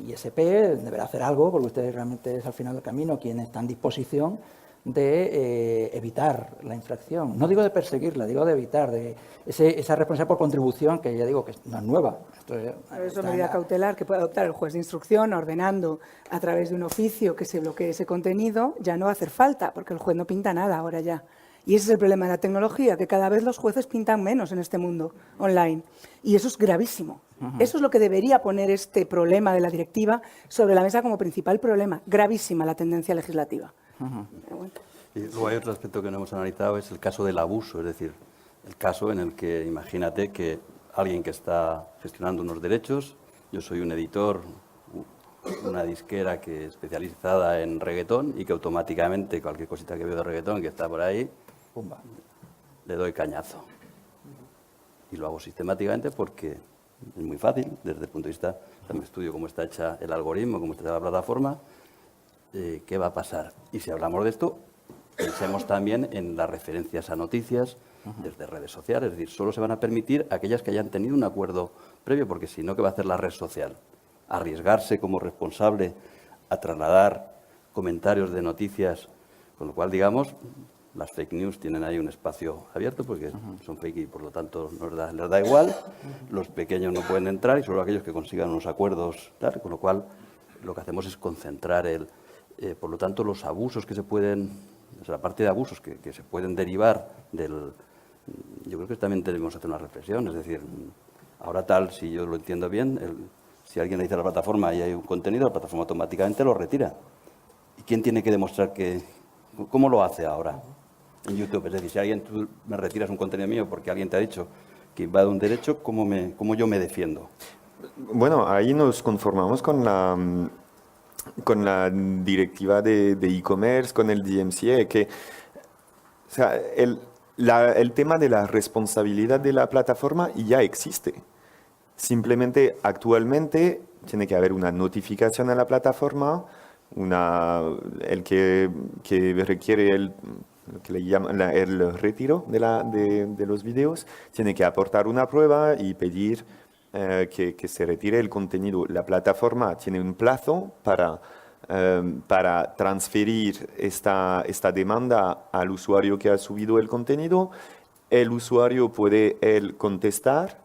ISP deberá hacer algo, porque usted realmente es al final del camino quien está en disposición de evitar la infracción. No digo de perseguirla, digo de evitar, esa responsabilidad por contribución, que ya digo que no es nueva. Es una medida cautelar que puede adoptar el juez de instrucción ordenando a través de un oficio que se bloquee ese contenido, ya no va a hacer falta, porque el juez no pinta nada ahora ya. Y ese es el problema de la tecnología, que cada vez los jueces pintan menos en este mundo online. Y eso es gravísimo. Eso es lo que debería poner este problema de la directiva sobre la mesa como principal problema. Gravísima la tendencia legislativa. Bueno. Y luego hay otro aspecto que no hemos analizado, es el caso del abuso, es decir, el caso en el que imagínate que alguien que está gestionando unos derechos, yo soy un editor, una disquera que es especializada en reggaetón y que automáticamente cualquier cosita que veo de reggaetón que está por ahí, pumba, le doy cañazo. Y lo hago sistemáticamente porque es muy fácil, desde el punto de vista, también estudio cómo está hecha el algoritmo, cómo está hecha la plataforma, qué va a pasar. Y si hablamos de esto, pensemos también en las referencias a noticias desde redes sociales, es decir, solo se van a permitir aquellas que hayan tenido un acuerdo previo, porque si no, ¿qué va a hacer la red social? arriesgarse como responsable a trasladar comentarios de noticias, con lo cual, digamos, las fake news tienen ahí un espacio abierto porque son fake y por lo tanto les da igual, los pequeños no pueden entrar y solo aquellos que consigan unos acuerdos, tal, con lo cual lo que hacemos es concentrar por lo tanto, los abusos que se pueden, o sea, la parte de abusos que se pueden derivar del... Yo creo que también debemos hacer una reflexión, es decir, ahora tal, si yo lo entiendo bien, si alguien le dice a la plataforma y hay un contenido, la plataforma automáticamente lo retira. ¿Y quién tiene que demostrar cómo lo hace ahora en YouTube? Es decir, si tú me retiras un contenido mío porque alguien te ha dicho que invade un derecho, ¿cómo yo me defiendo? Bueno, ahí nos conformamos con la directiva de e-commerce, con el DMCA, que o sea, el tema de la responsabilidad de la plataforma ya existe. Simplemente, actualmente, tiene que haber una notificación a la plataforma, el que requiere lo que le llaman el retiro de los videos, tiene que aportar una prueba y pedir que se retire el contenido. La plataforma tiene un plazo para transferir esta demanda al usuario que ha subido el contenido. El usuario puede contestar.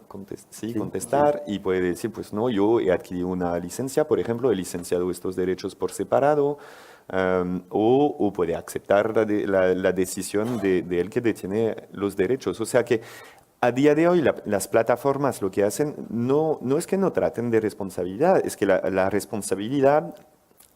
Contestar y puede decir, pues no, yo he adquirido una licencia, por ejemplo, he licenciado estos derechos por separado, o puede aceptar la decisión de él que detiene los derechos. O sea que a día de hoy las plataformas lo que hacen no es que no traten de responsabilidad, es que la responsabilidad,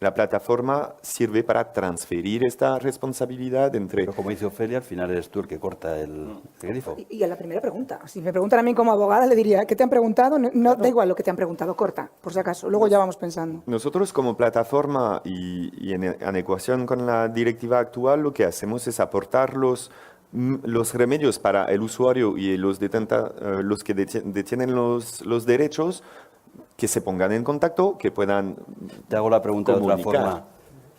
la plataforma sirve para transferir esta responsabilidad entre... Pero como dice Ofelia, al final eres tú el que corta el grifo. Y a la primera pregunta, si me preguntan a mí como abogada, le diría, ¿qué te han preguntado? No, da igual lo que te han preguntado, corta, por si acaso, luego ya vamos pensando. Nosotros como plataforma y en ecuación con la directiva actual, lo que hacemos es aportar los remedios para el usuario y los que detienen los derechos, que se pongan en contacto, que puedan Te hago la pregunta comunicar. de otra forma.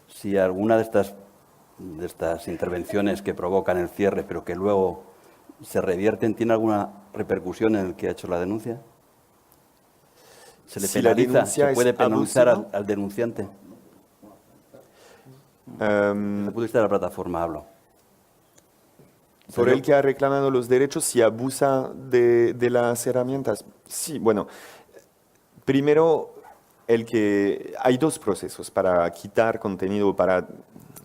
Si alguna de estas intervenciones que provocan el cierre, pero que luego se revierten, ¿tiene alguna repercusión en el que ha hecho la denuncia? ¿Se le Si la penaliza? denuncia ¿Se es puede penalizar abusiva? al denunciante? Desde el punto de vista de la plataforma hablo. Por el que ha reclamado los derechos, si abusa de las herramientas. Sí, bueno, primero, hay dos procesos para quitar contenido, para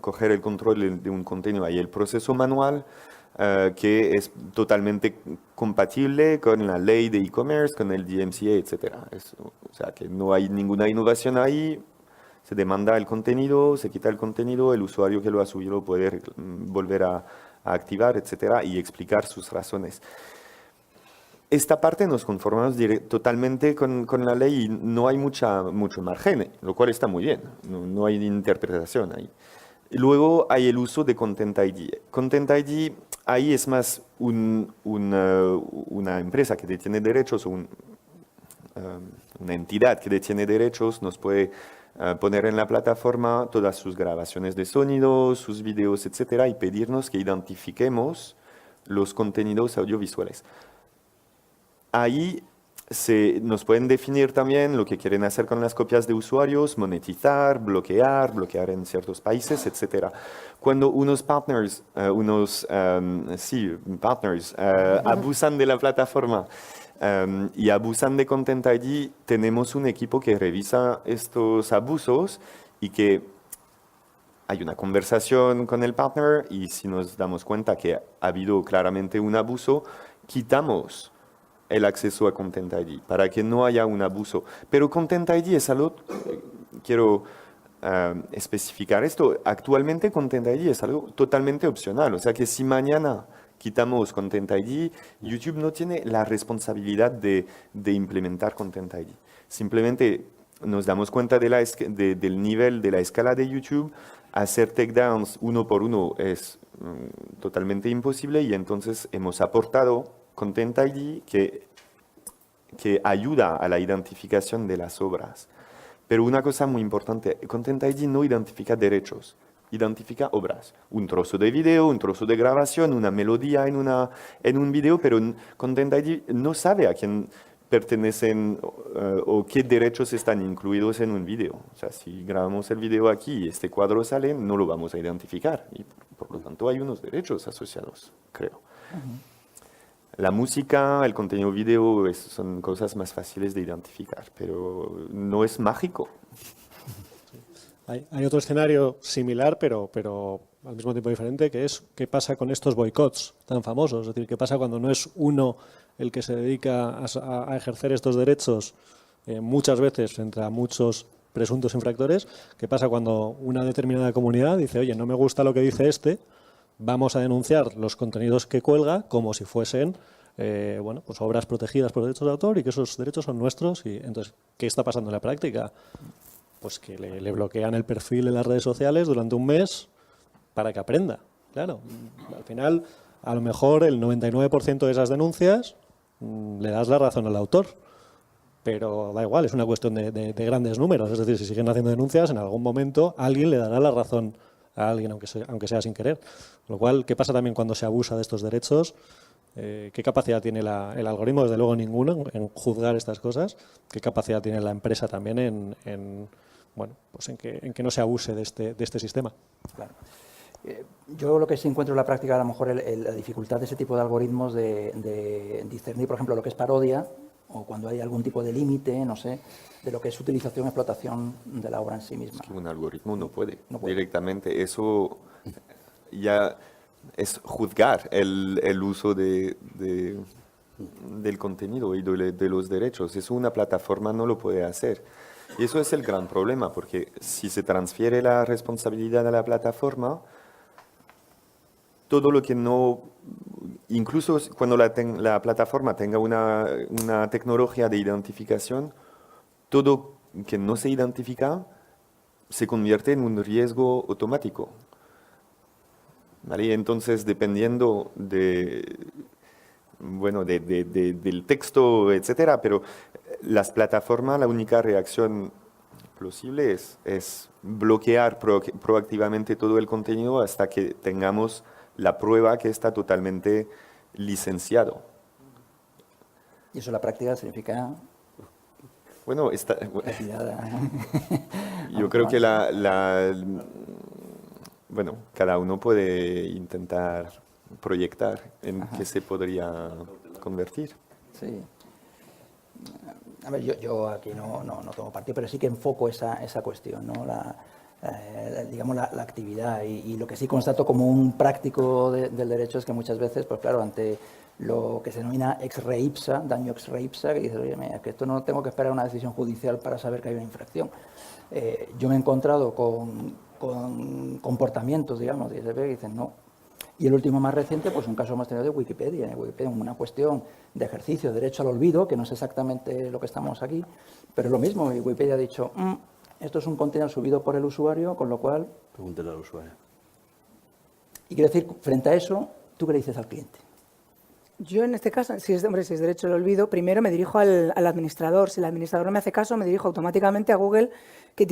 coger el control de un contenido. Hay el proceso manual, que es totalmente compatible con la ley de e-commerce, con el DMCA, etc. O sea, que no hay ninguna innovación ahí. Se demanda el contenido, se quita el contenido, el usuario que lo ha subido puede volver a activar, etcétera, y explicar sus razones. Esta parte nos conformamos totalmente con la ley y no hay mucho margen, lo cual está muy bien, no hay interpretación ahí. Luego hay el uso de Content ID. Content ID, ahí es más una empresa que detiene derechos o una entidad que detiene derechos nos puede poner en la plataforma todas sus grabaciones de sonido, sus videos, etcétera, y pedirnos que identifiquemos los contenidos audiovisuales. Ahí nos pueden definir también lo que quieren hacer con las copias de usuarios, monetizar, bloquear en ciertos países, etcétera. Cuando unos partners, abusan de la plataforma y abusan de Content ID, tenemos un equipo que revisa estos abusos y que hay una conversación con el partner y si nos damos cuenta que ha habido claramente un abuso, quitamos el acceso a Content ID para que no haya un abuso. Pero Content ID es algo, quiero especificar esto, actualmente Content ID es algo totalmente opcional, o sea que si mañana quitamos Content ID, YouTube no tiene la responsabilidad de implementar Content ID. Simplemente nos damos cuenta del nivel de la escala de YouTube, hacer takedowns uno por uno es totalmente imposible y entonces hemos aportado Content ID que ayuda a la identificación de las obras. Pero una cosa muy importante, Content ID no identifica derechos, identifica obras. Un trozo de video, un trozo de grabación, una melodía en un video, pero Content ID no sabe a quién pertenecen o qué derechos están incluidos en un vídeo. O sea, si grabamos el vídeo aquí y este cuadro sale, no lo vamos a identificar. Y por lo tanto hay unos derechos asociados, creo. La música, el contenido vídeo son cosas más fáciles de identificar, pero no es mágico. Hay otro escenario similar, pero al mismo tiempo diferente, que es qué pasa con estos boicots tan famosos. Es decir, qué pasa cuando no es uno el que se dedica a ejercer estos derechos muchas veces frente a muchos presuntos infractores. ¿Qué pasa cuando una determinada comunidad dice, oye, no me gusta lo que dice este, vamos a denunciar los contenidos que cuelga como si fuesen bueno, pues obras protegidas por derechos de autor y que esos derechos son nuestros? Y entonces, ¿qué está pasando en la práctica? Pues que le bloquean el perfil en las redes sociales durante un mes para que aprenda. Claro, al final, a lo mejor el 99% de esas denuncias le das la razón al autor, pero da igual, es una cuestión de grandes números. Es decir, si siguen haciendo denuncias, en algún momento alguien le dará la razón a alguien, aunque sea sin querer. Con lo cual, ¿qué pasa también cuando se abusa de estos derechos? ¿Qué capacidad tiene el algoritmo? Desde luego ninguna en juzgar estas cosas. ¿Qué capacidad tiene la empresa también en que no se abuse de este sistema? Claro. Yo lo que sí encuentro en la práctica, a lo mejor la dificultad de ese tipo de algoritmos de discernir, por ejemplo, lo que es parodia o cuando hay algún tipo de límite, no sé, de lo que es utilización y explotación de la obra en sí misma. Es que un algoritmo no puede directamente. Eso ya es juzgar el uso del contenido y de los derechos. Eso una plataforma no lo puede hacer. Y eso es el gran problema, porque si se transfiere la responsabilidad a la plataforma, todo lo que no, incluso cuando la plataforma tenga una tecnología de identificación, todo que no se identifica se convierte en un riesgo automático. ¿Vale? Entonces, dependiendo del texto, etcétera, pero las plataformas, la única reacción posible es bloquear proactivamente todo el contenido hasta que tengamos la prueba que está totalmente licenciado. Y eso en la práctica significa... Bueno, yo creo que bueno, cada uno puede intentar proyectar en qué se podría convertir. Sí. A ver, yo aquí no tomo partido, pero sí que enfoco esa cuestión, ¿no? Digamos la actividad y lo que sí constato como un práctico del derecho es que muchas veces, pues claro, ante lo que se denomina ex re ipsa, daño ex re ipsa, que dices, oye, mira, que esto no tengo que esperar una decisión judicial para saber que hay una infracción. Yo me he encontrado con comportamientos, digamos, que dicen no. Y el último más reciente, pues un caso hemos tenido de Wikipedia. En Wikipedia una cuestión de ejercicio de derecho al olvido, que no es exactamente lo que estamos aquí, pero es lo mismo. Wikipedia ha dicho, esto es un contenido subido por el usuario, con lo cual... Pregúntele al usuario. Y quiero decir, frente a eso, ¿tú qué le dices al cliente? Yo en este caso, si es derecho al olvido, primero me dirijo al administrador. Si el administrador no me hace caso, me dirijo automáticamente a Google, que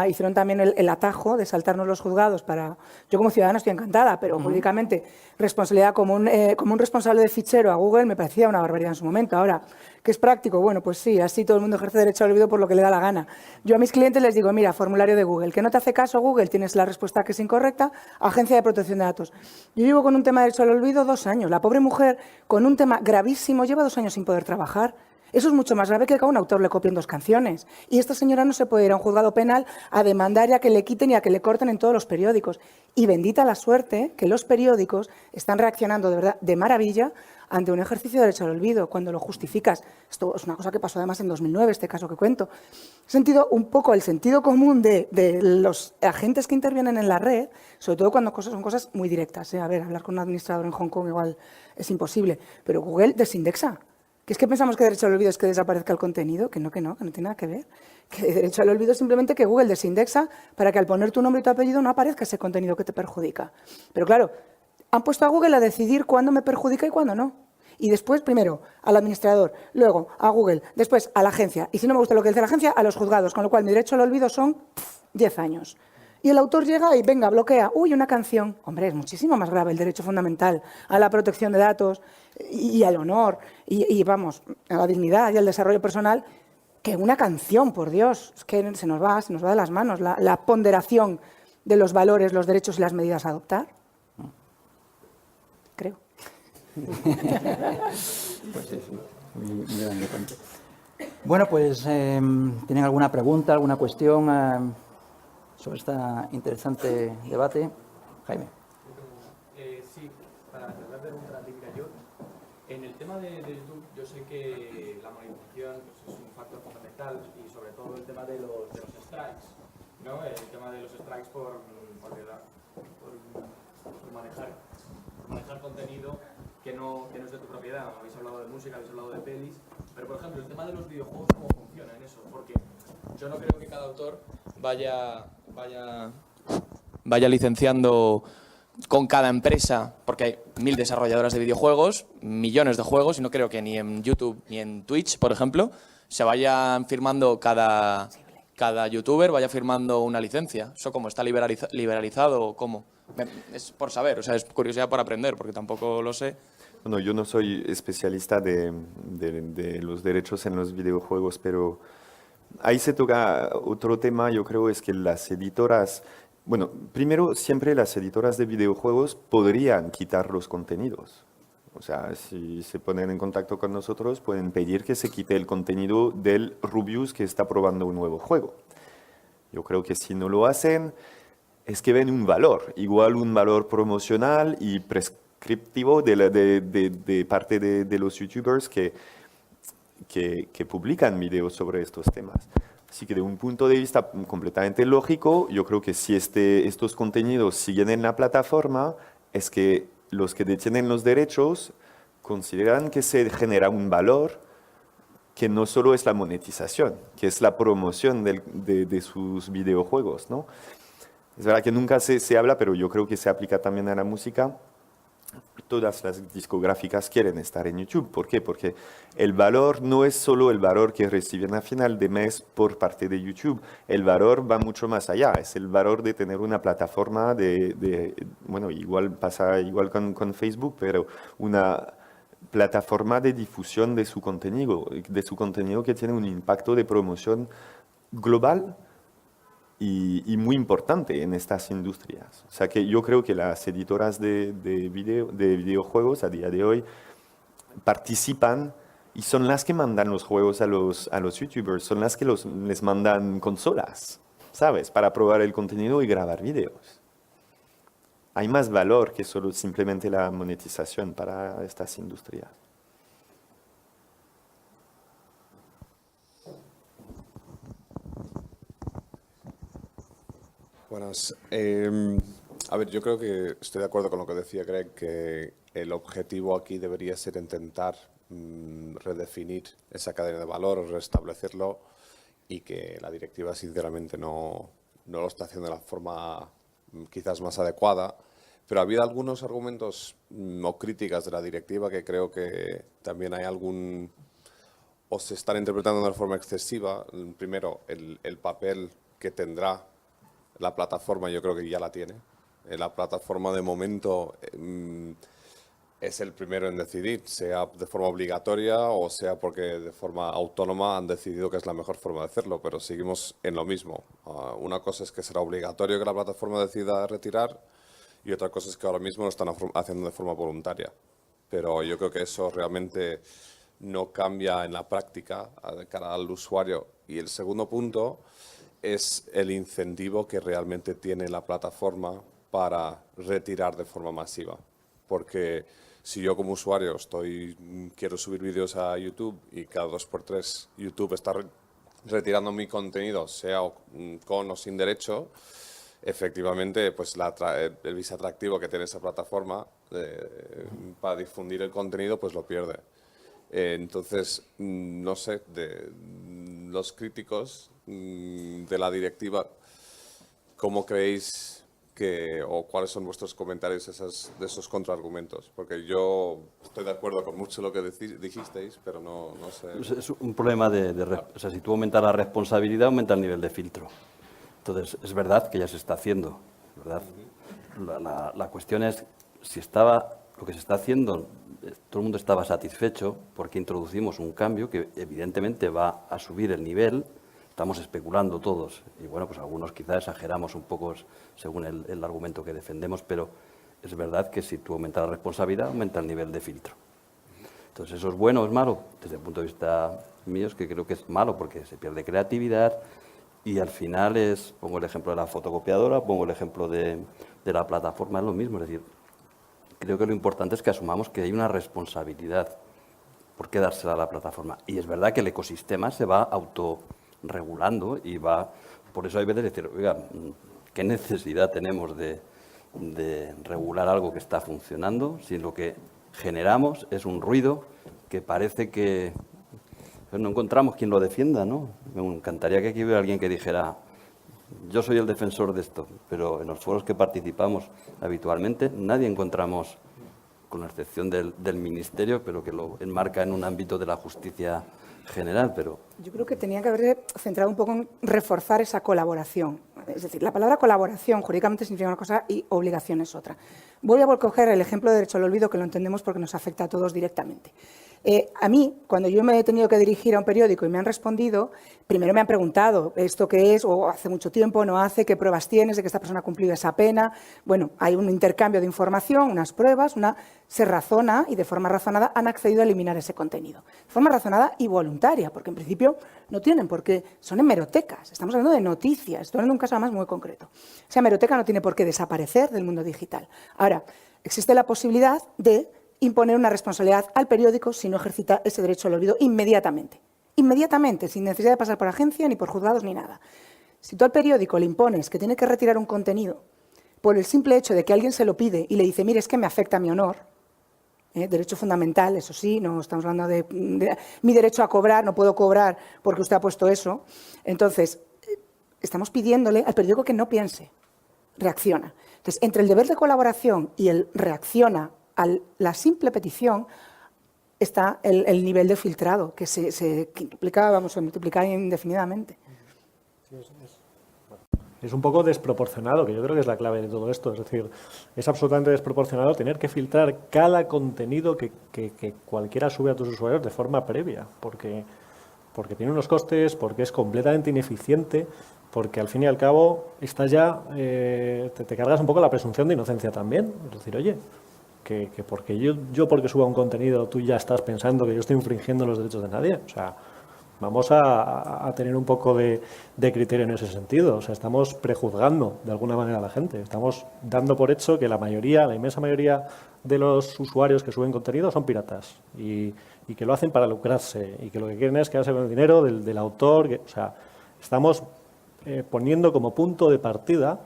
hicieron también el atajo de saltarnos los juzgados para... Yo como ciudadana estoy encantada, pero jurídicamente responsabilidad como un responsable de fichero a Google me parecía una barbaridad en su momento. Ahora, ¿qué es práctico? Bueno, pues sí, así todo el mundo ejerce derecho al olvido por lo que le da la gana. Yo a mis clientes les digo, mira, formulario de Google, que no te hace caso Google, tienes la respuesta que es incorrecta, Agencia de Protección de Datos. Yo llevo con un tema de derecho al olvido 2 años. La pobre mujer, con un tema gravísimo, lleva 2 años sin poder trabajar. Eso es mucho más grave que a un autor le copien 2 canciones. Y esta señora no se puede ir a un juzgado penal a demandar y a que le quiten y a que le corten en todos los periódicos. Y bendita la suerte que los periódicos están reaccionando de verdad de maravilla ante un ejercicio de derecho al olvido, cuando lo justificas. Esto es una cosa que pasó además en 2009, este caso que cuento. He sentido un poco el sentido común de los agentes que intervienen en la red, sobre todo cuando son cosas muy directas. A ver, hablar con un administrador en Hong Kong igual es imposible, pero Google desindexa. ¿Que es que pensamos que derecho al olvido es que desaparezca el contenido? Que no tiene nada que ver. Que derecho al olvido es simplemente que Google desindexa para que al poner tu nombre y tu apellido no aparezca ese contenido que te perjudica. Pero claro, han puesto a Google a decidir cuándo me perjudica y cuándo no. Y después, primero, al administrador, luego a Google, después a la agencia. Y si no me gusta lo que dice la agencia, a los juzgados. Con lo cual, mi derecho al olvido son 10 años. Y el autor llega y, venga, bloquea. Uy, una canción. Hombre, es muchísimo más grave el derecho fundamental a la protección de datos y al honor y, vamos, a la dignidad y al desarrollo personal que una canción, por Dios. Es que se nos va de las manos la ponderación de los valores, los derechos y las medidas a adoptar. Creo. Pues sí, sí. Muy grande. Bueno, pues, ¿tienen alguna pregunta, alguna cuestión sobre este interesante debate? Jaime. Sí, para tratar de preguntar a ti, mira, yo, en el tema de YouTube, yo sé que la monetización pues, es un factor fundamental y sobre todo el tema de los strikes, ¿no? El tema de los strikes por manejar contenido que no es de tu propiedad. Habéis hablado de música, habéis hablado de pelis, pero por ejemplo, el tema de los videojuegos, ¿cómo funciona en eso? Porque yo no creo que cada autor vaya licenciando con cada empresa, porque hay 1000 desarrolladoras de videojuegos, millones de juegos, y no creo que ni en YouTube ni en Twitch, por ejemplo, se vayan firmando cada youtuber vaya firmando una licencia. ¿Eso cómo está liberalizado o cómo? Es por saber, o sea, es curiosidad por aprender, porque tampoco lo sé. Bueno, yo no soy especialista de los derechos en los videojuegos, pero ahí se toca otro tema, yo creo, es que las editoras, bueno, primero, siempre las editoras de videojuegos podrían quitar los contenidos. O sea, si se ponen en contacto con nosotros, pueden pedir que se quite el contenido del Rubius que está probando un nuevo juego. Yo creo que si no lo hacen, es que ven un valor, igual un valor promocional y prescriptivo de parte de los youtubers que publican videos sobre estos temas. Así que de un punto de vista completamente lógico, yo creo que si estos contenidos siguen en la plataforma, es que los que detienen los derechos consideran que se genera un valor que no solo es la monetización, que es la promoción de sus videojuegos, ¿no? Es verdad que nunca se habla, pero yo creo que se aplica también a la música. Todas las discográficas quieren estar en YouTube. ¿Por qué? Porque el valor no es solo el valor que reciben a final de mes por parte de YouTube. El valor va mucho más allá. Es el valor de tener una plataforma bueno, igual pasa igual con Facebook, pero una plataforma de difusión de su contenido que tiene un impacto de promoción global y muy importante en estas industrias. O sea que yo creo que las editoras de videojuegos a día de hoy participan y son las que mandan los juegos a los youtubers, son las que les mandan consolas, ¿sabes? Para probar el contenido y grabar videos. Hay más valor que solo simplemente la monetización para estas industrias. Buenas. A ver, yo creo que estoy de acuerdo con lo que decía Greg, que el objetivo aquí debería ser intentar redefinir esa cadena de valor, restablecerlo, y que la directiva sinceramente no lo está haciendo de la forma quizás más adecuada. Pero ha habido algunos argumentos o críticas de la directiva que creo que también hay o se están interpretando de una forma excesiva. Primero, el papel que tendrá la plataforma, yo creo que ya la tiene. La plataforma de momento es el primero en decidir, sea de forma obligatoria o sea porque de forma autónoma han decidido que es la mejor forma de hacerlo, pero seguimos en lo mismo. Una cosa es que será obligatorio que la plataforma decida retirar y otra cosa es que ahora mismo lo están haciendo de forma voluntaria. Pero yo creo que eso realmente no cambia en la práctica de cara al usuario. Y el segundo punto es el incentivo que realmente tiene la plataforma para retirar de forma masiva. Porque si yo como usuario quiero subir vídeos a YouTube y cada 2x3 YouTube está retirando mi contenido, sea con o sin derecho, efectivamente pues el viso atractivo que tiene esa plataforma para difundir el contenido pues lo pierde. Entonces, no sé, de los críticos de la directiva, ¿cómo creéis o cuáles son vuestros comentarios de esos contraargumentos? Porque yo estoy de acuerdo con mucho lo que dijisteis, pero no sé. Es un problema o sea, si tú aumentas la responsabilidad, aumenta el nivel de filtro. Entonces, es verdad que ya se está haciendo, ¿verdad? La cuestión es si lo que se está haciendo, todo el mundo estaba satisfecho porque introducimos un cambio que evidentemente va a subir el nivel. Estamos especulando todos y bueno, pues algunos quizás exageramos un poco según el argumento que defendemos, pero es verdad que si tú aumentas la responsabilidad, aumenta el nivel de filtro. Entonces, ¿eso es bueno o es malo? Desde el punto de vista mío es que creo que es malo porque se pierde creatividad y al final pongo el ejemplo de la fotocopiadora, pongo el ejemplo de la plataforma, es lo mismo. Es decir, creo que lo importante es que asumamos que hay una responsabilidad por qué dársela a la plataforma. Y es verdad que el ecosistema se va autorregulando y va... Por eso hay veces decir, oiga, ¿qué necesidad tenemos de regular algo que está funcionando si lo que generamos es un ruido que parece que no encontramos quien lo defienda, ¿no? Me encantaría que aquí hubiera alguien que dijera, yo soy el defensor de esto, pero en los foros que participamos habitualmente nadie encontramos, con la excepción del Ministerio, pero que lo enmarca en un ámbito de la justicia general, pero... Yo creo que tenía que haberse centrado un poco en reforzar esa colaboración. Es decir, la palabra colaboración jurídicamente significa una cosa y obligación es otra. Voy a coger el ejemplo de derecho al olvido, que lo entendemos porque nos afecta a todos directamente. A mí, cuando yo me he tenido que dirigir a un periódico y me han respondido, primero me han preguntado esto qué es, o hace mucho tiempo, no hace, qué pruebas tienes de que esta persona ha cumplido esa pena. Bueno, hay un intercambio de información, unas pruebas, se razona y de forma razonada han accedido a eliminar ese contenido. De forma razonada y voluntaria, porque en principio no tienen por qué, son hemerotecas, estamos hablando de noticias, estoy hablando de un caso además muy concreto. Esa hemeroteca no tiene por qué desaparecer del mundo digital. Ahora, existe la posibilidad de imponer una responsabilidad al periódico si no ejercita ese derecho al olvido inmediatamente. Inmediatamente, sin necesidad de pasar por agencia, ni por juzgados, ni nada. Si tú al periódico le impones que tiene que retirar un contenido por el simple hecho de que alguien se lo pide y le dice, mire, es que me afecta mi honor, derecho fundamental, eso sí, no estamos hablando de mi derecho a cobrar, no puedo cobrar porque usted ha puesto eso. Entonces, estamos pidiéndole al periódico que no piense, reacciona. Entonces, entre el deber de colaboración y el reacciona a la simple petición está el nivel de filtrado, que se multiplica indefinidamente. Es un poco desproporcionado, que yo creo que es la clave de todo esto. Es decir, es absolutamente desproporcionado tener que filtrar cada contenido que cualquiera sube a tus usuarios de forma previa, porque tiene unos costes, porque es completamente ineficiente, porque al fin y al cabo estás ya, te cargas un poco la presunción de inocencia también. Es decir, oye, que porque yo porque suba un contenido tú ya estás pensando que yo estoy infringiendo los derechos de nadie. O sea, vamos a tener un poco de criterio en ese sentido. O sea, estamos prejuzgando de alguna manera a la gente. Estamos dando por hecho que la inmensa mayoría de los usuarios que suben contenido son piratas y que lo hacen para lucrarse y que lo que quieren es quedarse con el dinero del autor. O sea, estamos poniendo como punto de partida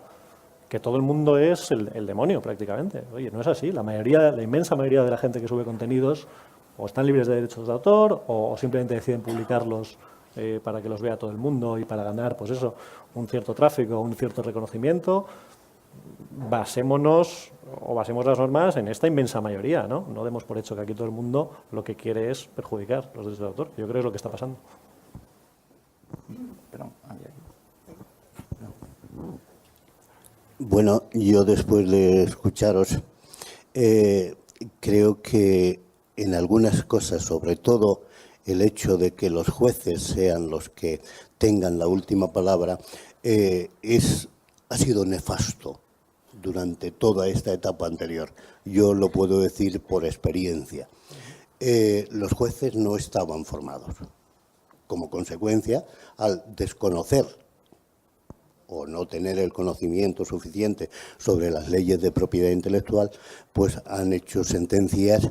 que todo el mundo es el demonio prácticamente. Oye, no es así. La inmensa mayoría de la gente que sube contenidos o están libres de derechos de autor o simplemente deciden publicarlos para que los vea todo el mundo y para ganar, pues eso, un cierto tráfico, un cierto reconocimiento. Basemos las normas en esta inmensa mayoría, ¿no? No demos por hecho que aquí todo el mundo lo que quiere es perjudicar los derechos de autor. Yo creo que es lo que está pasando. Bueno, yo después de escucharos creo que en algunas cosas, sobre todo el hecho de que los jueces sean los que tengan la última palabra, ha sido nefasto durante toda esta etapa anterior. Yo lo puedo decir por experiencia. Los jueces no estaban formados. Como consecuencia, al desconocer o no tener el conocimiento suficiente sobre las leyes de propiedad intelectual, pues han hecho sentencias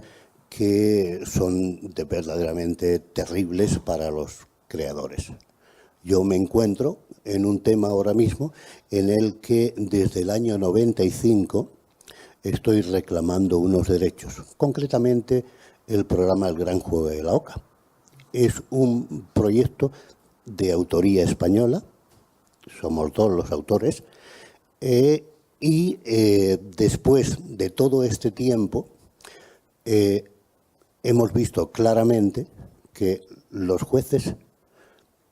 que son verdaderamente terribles para los creadores. Yo me encuentro en un tema ahora mismo en el que desde el año 95 estoy reclamando unos derechos, concretamente el programa El Gran Juego de la Oca. Es un proyecto de autoría española, somos dos los autores, y después de todo este tiempo hemos visto claramente que los jueces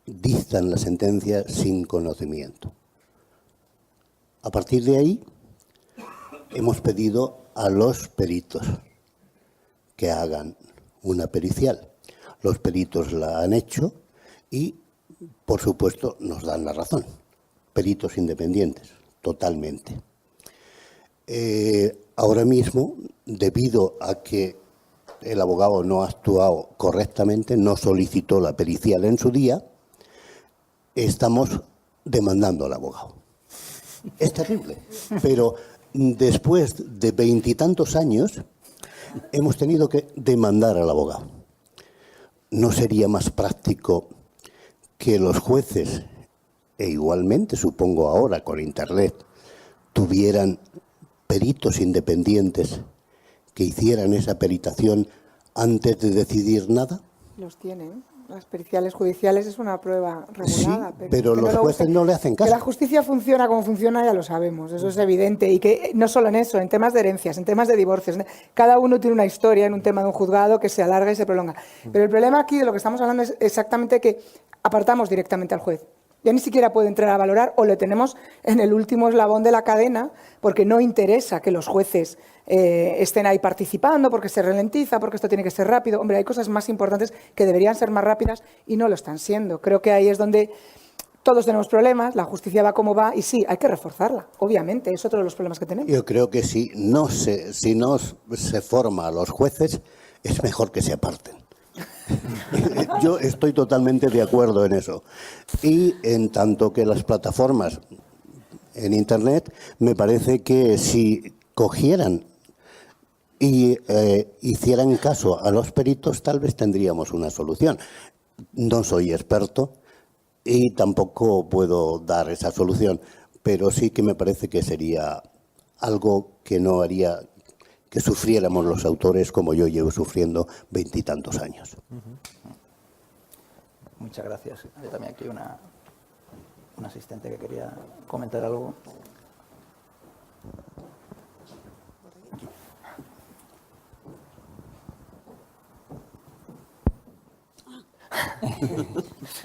dictan la sentencia sin conocimiento. A partir de ahí, hemos pedido a los peritos que hagan una pericial. Los peritos la han hecho y, por supuesto, nos dan la razón. Peritos independientes, totalmente. Ahora mismo, debido a que el abogado no ha actuado correctamente, no solicitó la pericial en su día, estamos demandando al abogado. Es terrible, pero después de 20 y tantos años hemos tenido que demandar al abogado. ¿No sería más práctico que los jueces, e igualmente supongo ahora con Internet, tuvieran peritos independientes que hicieran esa peritación antes de decidir nada? Los tienen. Las periciales judiciales es una prueba regulada. Sí, pero los jueces no le hacen caso. Que la justicia funciona como funciona ya lo sabemos, eso es evidente. Y que no solo en eso, en temas de herencias, en temas de divorcios. Cada uno tiene una historia en un tema de un juzgado que se alarga y se prolonga. Pero el problema aquí de lo que estamos hablando es exactamente que apartamos directamente al juez. Ya ni siquiera puede entrar a valorar o le tenemos en el último eslabón de la cadena porque no interesa que los jueces estén ahí participando, porque se ralentiza, porque esto tiene que ser rápido. Hombre, hay cosas más importantes que deberían ser más rápidas y no lo están siendo. Creo que ahí es donde todos tenemos problemas, la justicia va como va y sí, hay que reforzarla, obviamente, es otro de los problemas que tenemos. Yo creo que si no se forma a los jueces, es mejor que se aparten. Yo estoy totalmente de acuerdo en eso. Y en tanto que las plataformas en Internet, me parece que si cogieran y hicieran caso a los peritos, tal vez tendríamos una solución. No soy experto y tampoco puedo dar esa solución, pero sí que me parece que sería algo que no haría que sufriéramos los autores como yo llevo sufriendo 20 y tantos años. Muchas gracias. Hay también aquí una asistente que quería comentar algo.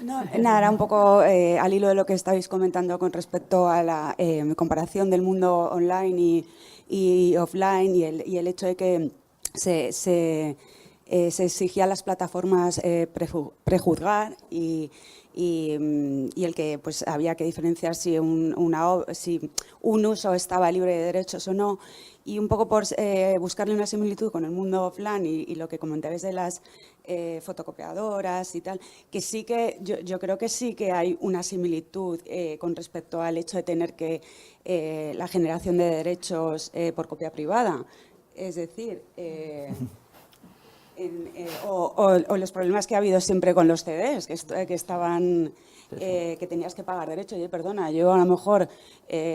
No, nada, era un poco al hilo de lo que estabais comentando con respecto a la comparación del mundo online y offline y el hecho de que se exigía a las plataformas prejuzgar y el que pues había que diferenciar si un uso estaba libre de derechos o no, y un poco por buscarle una similitud con el mundo offline y lo que comentabais de las fotocopiadoras y tal, que sí que yo creo que sí que hay una similitud con respecto al hecho de tener que la generación de derechos por copia privada, es decir, o los problemas que ha habido siempre con los CDs, que estaban que tenías que pagar derechos. Oye, perdona, yo a lo mejor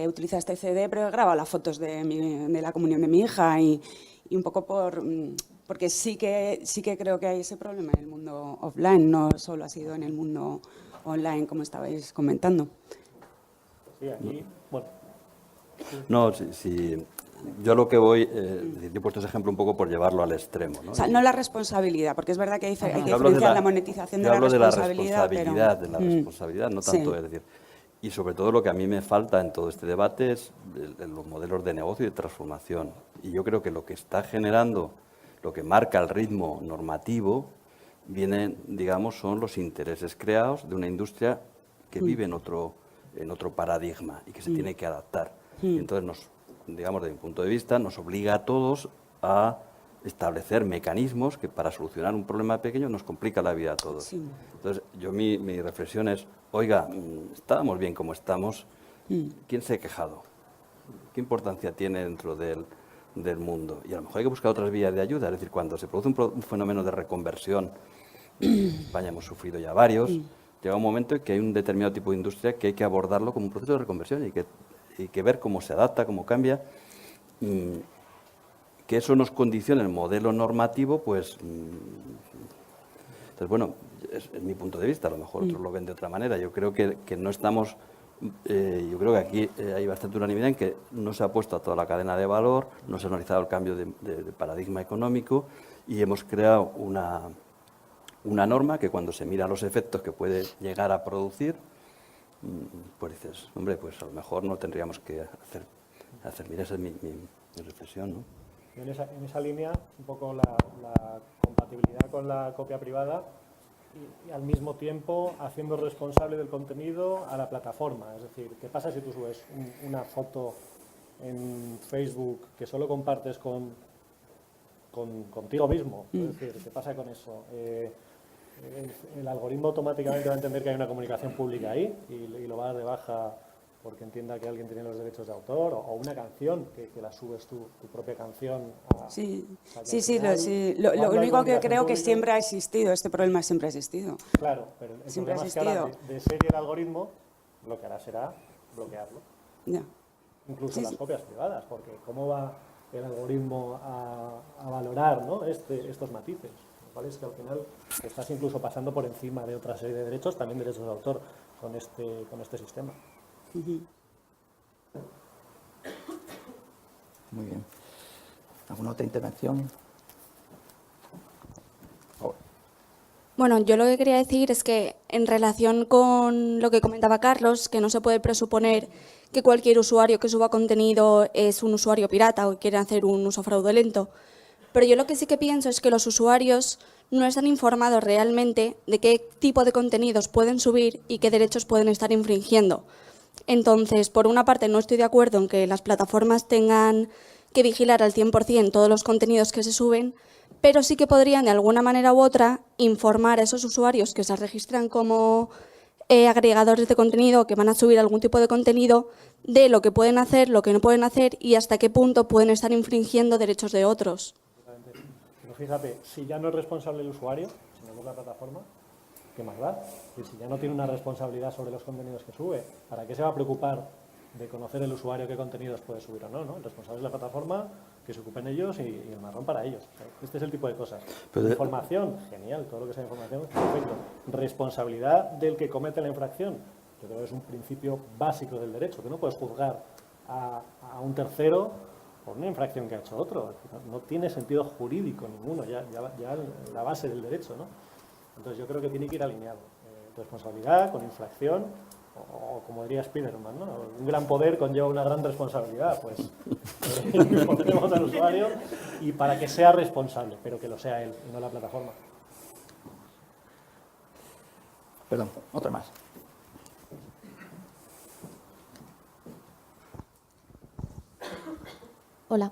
utilizo este CD, pero he grabado las fotos de la comunión de mi hija y un poco porque sí que creo que hay ese problema en el mundo offline, no solo ha sido en el mundo online, como estabais comentando. Sí, aquí, bueno. No, sí. Yo lo que voy, he puesto ese ejemplo un poco por llevarlo al extremo, ¿no? O sea, no la responsabilidad, porque es verdad que hay que diferenciar la monetización de la responsabilidad. De la responsabilidad, no tanto, es decir, y sobre todo lo que a mí me falta en todo este debate es los modelos de negocio y de transformación. Y yo creo que lo que está generando, lo que marca el ritmo normativo, son los intereses creados de una industria que vive en otro paradigma y que se tiene que adaptar. Y entonces desde mi punto de vista, nos obliga a todos a establecer mecanismos que para solucionar un problema pequeño nos complica la vida a todos. Sí. Entonces, mi reflexión es, oiga, estábamos bien como estamos, ¿quién se ha quejado? ¿Qué importancia tiene dentro del mundo? Y a lo mejor hay que buscar otras vías de ayuda, es decir, cuando se produce un fenómeno de reconversión, en España hemos sufrido ya varios, llega un momento en que hay un determinado tipo de industria que hay que abordarlo como un proceso de reconversión y que ver cómo se adapta, cómo cambia, que eso nos condicione el modelo normativo, pues, entonces, bueno, es mi punto de vista, a lo mejor otros lo ven de otra manera. Yo creo que no estamos, yo creo que aquí hay bastante unanimidad en que no se ha puesto a toda la cadena de valor, no se ha analizado el cambio de paradigma económico y hemos creado una norma que cuando se mira los efectos que puede llegar a producir, pues dices, hombre, pues a lo mejor no tendríamos que hacer. Mira, esa es mi reflexión, ¿no? En esa línea, un poco la compatibilidad con la copia privada y al mismo tiempo haciendo responsable del contenido a la plataforma. Es decir, ¿qué pasa si tú subes una foto en Facebook que solo compartes contigo mismo? Es decir, ¿qué pasa con eso? El algoritmo automáticamente va a entender que hay una comunicación pública ahí y lo va a dar de baja porque entienda que alguien tiene los derechos de autor, o una canción que la subes tu propia canción. Sí. Lo único que creo que siempre ha existido, este problema siempre ha existido. Claro, pero el siempre problema es que ahora, de serie el algoritmo, lo que hará será bloquearlo. Ya. Incluso las copias privadas, porque ¿cómo va el algoritmo a valorar, ¿no? estos matices? ¿Vale? Es que al final estás incluso pasando por encima de otra serie de derechos, también derechos de autor, con este sistema. Muy bien. ¿Alguna otra intervención? Bueno, yo lo que quería decir es que en relación con lo que comentaba Carlos, que no se puede presuponer que cualquier usuario que suba contenido es un usuario pirata o quiere hacer un uso fraudulento, pero yo lo que sí que pienso es que los usuarios no están informados realmente de qué tipo de contenidos pueden subir y qué derechos pueden estar infringiendo. Entonces, por una parte, no estoy de acuerdo en que las plataformas tengan que vigilar al 100% todos los contenidos que se suben, pero sí que podrían, de alguna manera u otra, informar a esos usuarios que se registran como agregadores de contenido, que van a subir algún tipo de contenido, de lo que pueden hacer, lo que no pueden hacer y hasta qué punto pueden estar infringiendo derechos de otros. Pero fíjate, si ya no es responsable el usuario, sino que es la plataforma, ¿qué más da? Y si ya no tiene una responsabilidad sobre los contenidos que sube, ¿para qué se va a preocupar de conocer el usuario qué contenidos puede subir o no? El responsable es la plataforma, que se ocupen ellos y el marrón para ellos. O sea, este es el tipo de cosas. Pero información, genial, todo lo que sea información, perfecto. Responsabilidad del que comete la infracción. Yo creo que es un principio básico del derecho, que no puedes juzgar a un tercero por una infracción que ha hecho otro. No tiene sentido jurídico ninguno, ya la base del derecho, ¿no? Entonces yo creo que tiene que ir alineado. Responsabilidad con infracción, o como diría Spiderman, ¿no? Un gran poder conlleva una gran responsabilidad, pues ponemos al usuario y para que sea responsable, pero que lo sea él y no la plataforma. Perdón, otra más. Hola.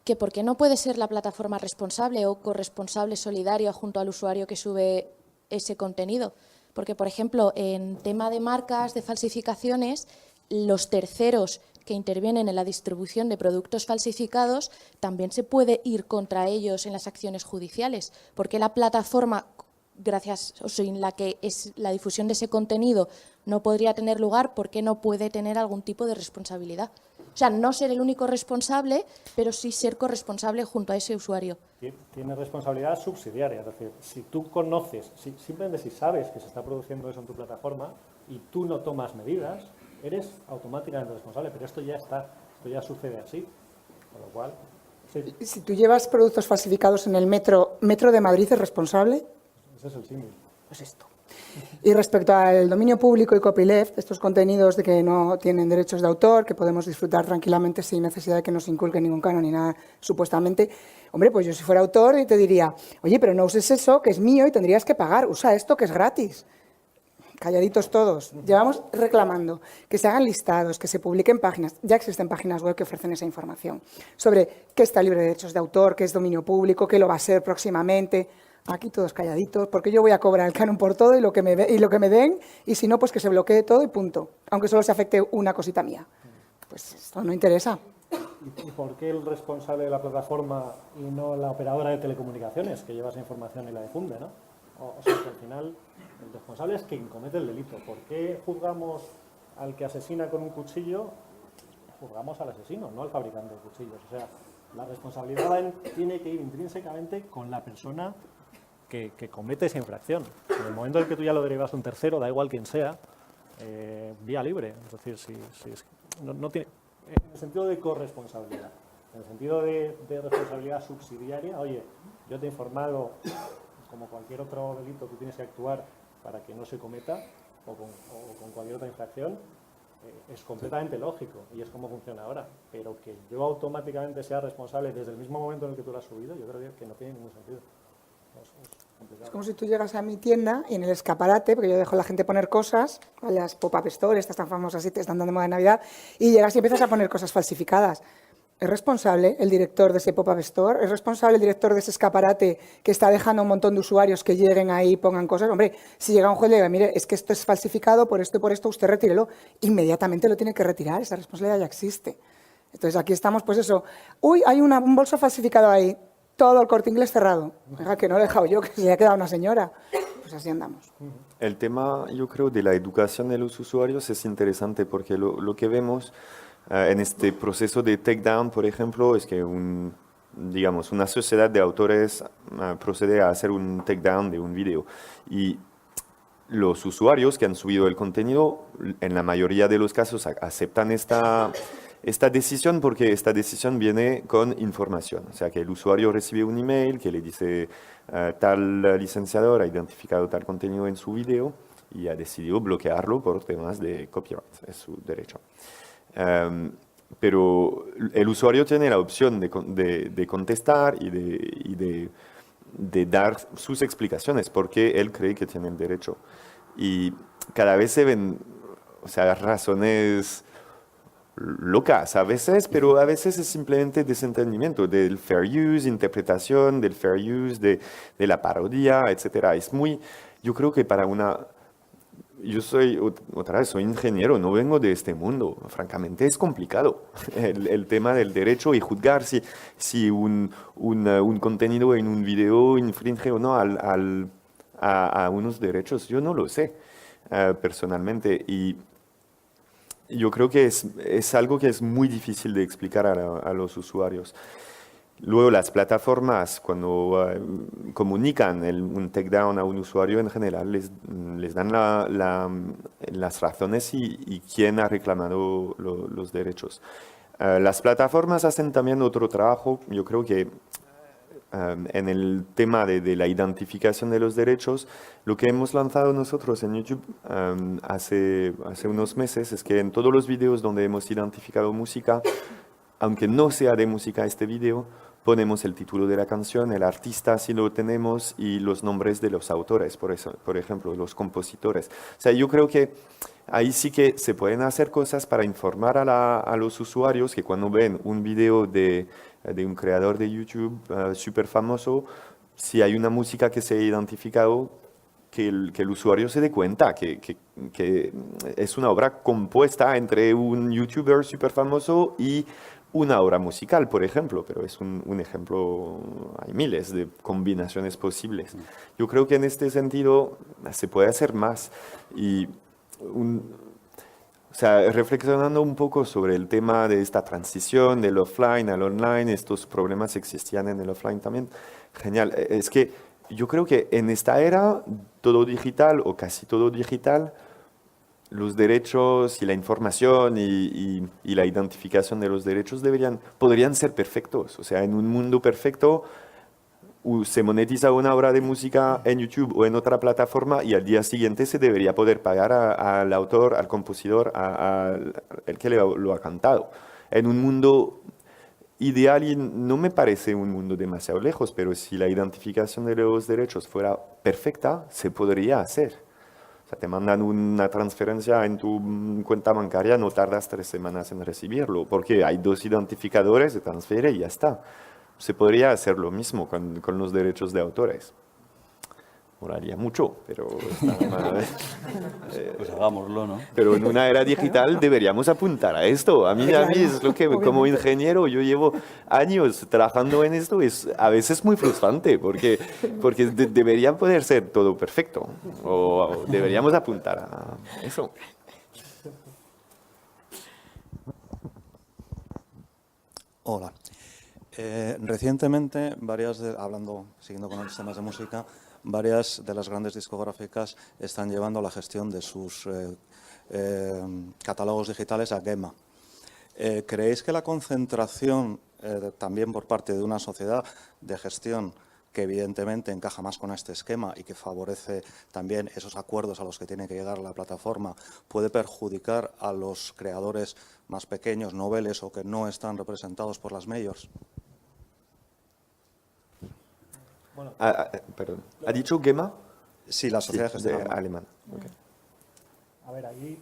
¿Que por qué no puede ser la plataforma responsable o corresponsable solidaria junto al usuario que sube ese contenido? Porque, por ejemplo, en tema de marcas, de falsificaciones, los terceros que intervienen en la distribución de productos falsificados también se puede ir contra ellos en las acciones judiciales. Porque la plataforma, gracias o sin la que es la difusión de ese contenido, no podría tener lugar, ¿por qué no puede tener algún tipo de responsabilidad? O sea, no ser el único responsable, pero sí ser corresponsable junto a ese usuario. Tiene responsabilidad subsidiaria, es decir, si tú conoces, simplemente si sabes que se está produciendo eso en tu plataforma y tú no tomas medidas, eres automáticamente responsable, pero esto ya está, esto ya sucede así, con lo cual... Sí. Si tú llevas productos falsificados en el metro de Madrid, ¿es responsable? Ese es el símil. Pues esto. Y respecto al dominio público y copyleft, estos contenidos de que no tienen derechos de autor, que podemos disfrutar tranquilamente sin necesidad de que nos inculque ningún canon ni nada, supuestamente, hombre, pues yo si fuera autor y te diría, oye, pero no uses eso, que es mío y tendrías que pagar, usa esto, que es gratis. Calladitos todos. Llevamos reclamando que se hagan listados, que se publiquen páginas, ya existen páginas web que ofrecen esa información, sobre qué está libre de derechos de autor, qué es dominio público, qué lo va a ser próximamente. Aquí todos calladitos, porque yo voy a cobrar el canon por todo y lo que me den, y si no, pues que se bloquee todo y punto, aunque solo se afecte una cosita mía. Pues esto no interesa. ¿Y por qué el responsable de la plataforma y no la operadora de telecomunicaciones que lleva esa información y la difunde, ¿no? O sea, que al final el responsable es quien comete el delito. ¿Por qué juzgamos al que asesina con un cuchillo? Juzgamos al asesino, no al fabricante de cuchillos. O sea, la responsabilidad tiene que ir intrínsecamente con la persona que comete esa infracción. En el momento en que tú ya lo derivas a un tercero, da igual quién sea, vía libre. Es decir, no tiene, en el sentido de corresponsabilidad, en el sentido de responsabilidad subsidiaria, oye, yo te he informado, como cualquier otro delito, tú tienes que actuar para que no se cometa, o con cualquier otra infracción, es completamente lógico y es como funciona ahora. Pero que yo automáticamente sea responsable desde el mismo momento en el que tú lo has subido, yo creo que no tiene ningún sentido. Es como si tú llegas a mi tienda y en el escaparate, porque yo dejo a la gente poner cosas, las pop-up store, estas tan famosas y te están dando de moda en Navidad, y llegas y empiezas a poner cosas falsificadas. ¿Es responsable el director de ese pop-up store? ¿Es responsable el director de ese escaparate que está dejando a un montón de usuarios que lleguen ahí y pongan cosas? Hombre, si llega un juez y le diga, mire, es que esto es falsificado por esto y por esto, usted retírelo. Inmediatamente lo tiene que retirar, esa responsabilidad ya existe. Entonces aquí estamos, pues eso, uy, hay un bolso falsificado ahí, todo el Corte Inglés cerrado. Oiga, que no lo he dejado yo, que se le ha quedado una señora. Pues así andamos. El tema, yo creo, de la educación de los usuarios es interesante porque lo que vemos en este proceso de takedown, por ejemplo, es que digamos, una sociedad de autores procede a hacer un takedown de un video. Y los usuarios que han subido el contenido, en la mayoría de los casos, aceptan esta decisión porque esta decisión viene con información. O sea, que el usuario recibe un email que le dice tal licenciador ha identificado tal contenido en su video y ha decidido bloquearlo por temas de copyright. Es su derecho. Pero el usuario tiene la opción de contestar y de dar sus explicaciones porque él cree que tiene el derecho. Y cada vez se ven, o sea, razones locas a veces, pero a veces es simplemente desentendimiento del fair use, interpretación del fair use, de la parodia, etc. Es muy, yo creo que para yo soy ingeniero, no vengo de este mundo. Francamente es complicado el tema del derecho y juzgar si un contenido en un video infringe o no a unos derechos. Yo no lo sé personalmente y yo creo que es algo que es muy difícil de explicar a los usuarios. Luego las plataformas, cuando comunican un takedown a un usuario en general, les dan las razones y quién ha reclamado los derechos. Las plataformas hacen también otro trabajo, yo creo que en el tema de la identificación de los derechos, lo que hemos lanzado nosotros en YouTube hace unos meses es que en todos los videos donde hemos identificado música, aunque no sea de música este video, ponemos el título de la canción, el artista si lo tenemos y los nombres de los autores, por ejemplo, los compositores. O sea, yo creo que ahí sí que se pueden hacer cosas para informar a los usuarios que cuando ven un video de un creador de YouTube súper famoso, si hay una música que se ha identificado, que el usuario se dé cuenta que es una obra compuesta entre un youtuber súper famoso y una obra musical, por ejemplo, pero es un ejemplo, hay miles de combinaciones posibles. Yo creo que en este sentido se puede hacer más y o sea, reflexionando un poco sobre el tema de esta transición del offline al online, estos problemas existían en el offline también, genial. Es que yo creo que en esta era, todo digital o casi todo digital, los derechos y la información y la identificación de los derechos podrían ser perfectos. O sea, en un mundo perfecto se monetiza una obra de música en YouTube o en otra plataforma y al día siguiente se debería poder pagar al autor, al compositor, al que lo ha cantado. En un mundo ideal, y no me parece un mundo demasiado lejos, pero si la identificación de los derechos fuera perfecta, se podría hacer. O sea, te mandan una transferencia en tu cuenta bancaria, no tardas 3 semanas en recibirlo, porque hay 2 identificadores, se transfiere y ya está. Se podría hacer lo mismo con los derechos de autores. Moraría mucho, pero pues hagámoslo, ¿no? Pero en una era digital deberíamos apuntar a esto. A mí es lo que, como ingeniero, yo llevo años trabajando en esto, es a veces muy frustrante, porque debería poder ser todo perfecto, o deberíamos apuntar a eso. Hola. Recientemente, siguiendo con los temas de música, varias de las grandes discográficas están llevando la gestión de sus catálogos digitales a GEMA. ¿Creéis que la concentración también por parte de una sociedad de gestión que evidentemente encaja más con este esquema y que favorece también esos acuerdos a los que tiene que llegar la plataforma, puede perjudicar a los creadores más pequeños, noveles o que no están representados por las majors? Bueno, perdón. ¿Ha dicho GEMA? Sí, la sociedad Sí, gestionada. alemana. Okay. a ver, aquí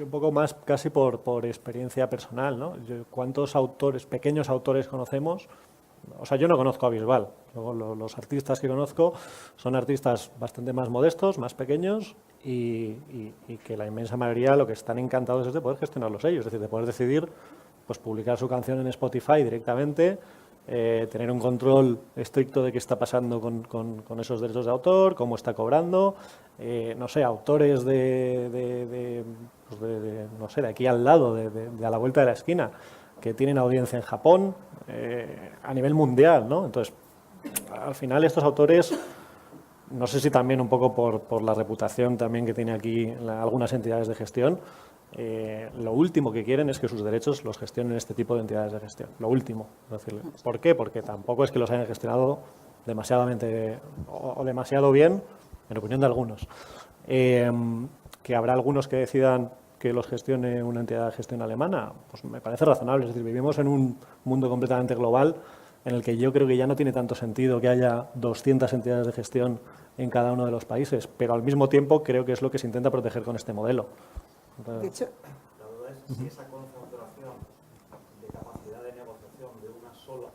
un poco más casi por experiencia personal, ¿no? ¿Cuántos autores, pequeños autores conocemos? O sea, yo no conozco a Bisbal. Luego, los artistas que conozco son artistas bastante más modestos, más pequeños y que la inmensa mayoría lo que están encantados es de poder gestionarlos ellos, es decir, de poder decidir pues publicar su canción en Spotify directamente, tener un control estricto de qué está pasando con esos derechos de autor, cómo está cobrando, no sé, autores no sé, de aquí al lado, de a la vuelta de la esquina, que tienen audiencia en Japón, a nivel mundial, ¿no? Entonces, al final estos autores, no sé si también un poco por la reputación también que tiene aquí algunas entidades de gestión, lo último que quieren es que sus derechos los gestionen este tipo de entidades de gestión. Lo último, decirle. ¿Por qué? Porque tampoco es que los hayan gestionado demasiadamente o demasiado bien, en opinión de algunos. Que habrá algunos que decidan que los gestione una entidad de gestión alemana, pues me parece razonable. Es decir, vivimos en un mundo completamente global en el que yo creo que ya no tiene tanto sentido que haya 200 entidades de gestión en cada uno de los países, pero al mismo tiempo creo que es lo que se intenta proteger con este modelo. Entonces, De hecho, la duda es si esa concentración de capacidad de negociación de una sola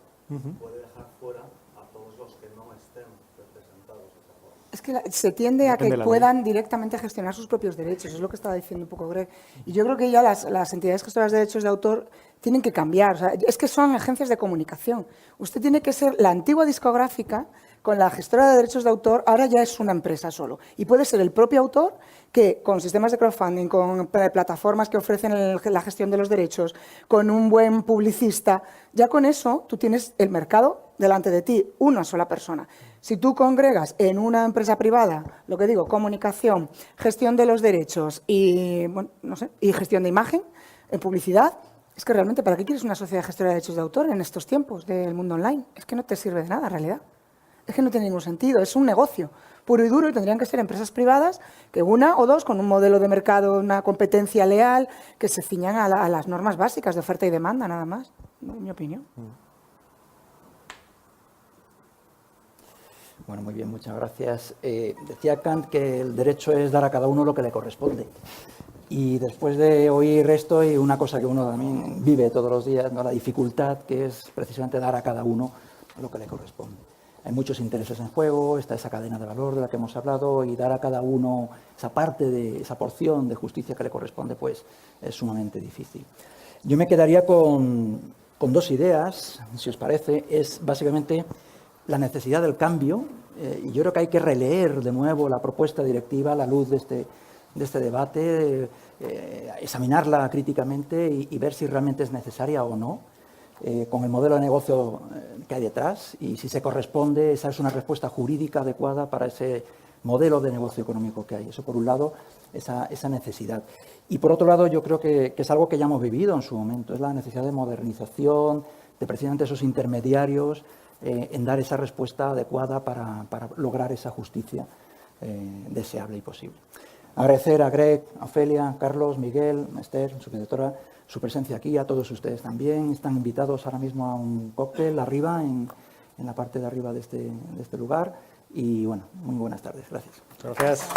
puede dejar fuera a todos los que no estén representados de esa forma. es que se tiende a Depende de que la puedan directamente gestionar sus propios derechos, es lo que estaba diciendo un poco Greg. Y yo creo que ya las entidades gestoras de derechos de autor tienen que cambiar. O sea, es que son agencias de comunicación. Usted tiene que ser la antigua discográfica con la gestora de derechos de autor, ahora ya es una empresa solo. Y puede ser el propio autor que con sistemas de crowdfunding, con plataformas que ofrecen la gestión de los derechos, con un buen publicista, ya con eso tú tienes el mercado delante de ti, una sola persona. Si tú congregas en una empresa privada, lo que digo, comunicación, gestión de los derechos y, bueno, no sé, y gestión de imagen, en publicidad, es que realmente, ¿para qué quieres una sociedad gestora de derechos de autor en estos tiempos del mundo online? Es que no te sirve de nada, en realidad. Es que no tiene ningún sentido, es un negocio puro y duro y tendrían que ser empresas privadas que una o dos con un modelo de mercado, una competencia leal, que se ciñan a las normas básicas de oferta y demanda, nada más, en mi opinión. Bueno, muy bien, muchas gracias. Decía Kant que el derecho es dar a cada uno lo que le corresponde. Y después de oír esto, y una cosa que uno también vive todos los días, ¿no? La dificultad que es precisamente dar a cada uno lo que le corresponde. Hay muchos intereses en juego, está esa cadena de valor de la que hemos hablado, y dar a cada uno esa parte de esa porción de justicia que le corresponde, pues es sumamente difícil. Yo me quedaría con dos ideas, si os parece. Es básicamente la necesidad del cambio, y yo creo que hay que releer de nuevo la propuesta directiva a la luz de este debate, examinarla críticamente y ver si realmente es necesaria o no, con el modelo de negocio que hay detrás, y si se corresponde, esa es una respuesta jurídica adecuada para ese modelo de negocio económico que hay. Eso, por un lado, esa necesidad. Y por otro lado, yo creo que es algo que ya hemos vivido en su momento, es la necesidad de modernización, de precisamente esos intermediarios, en dar esa respuesta adecuada para lograr esa justicia deseable y posible. Agradecer a Greg, a Ofelia, Carlos, Miguel, Esther, su directora, su presencia aquí, a todos ustedes también. Están invitados ahora mismo a un cóctel arriba, en la parte de arriba de este lugar. Y bueno, muy buenas tardes. Gracias. Gracias.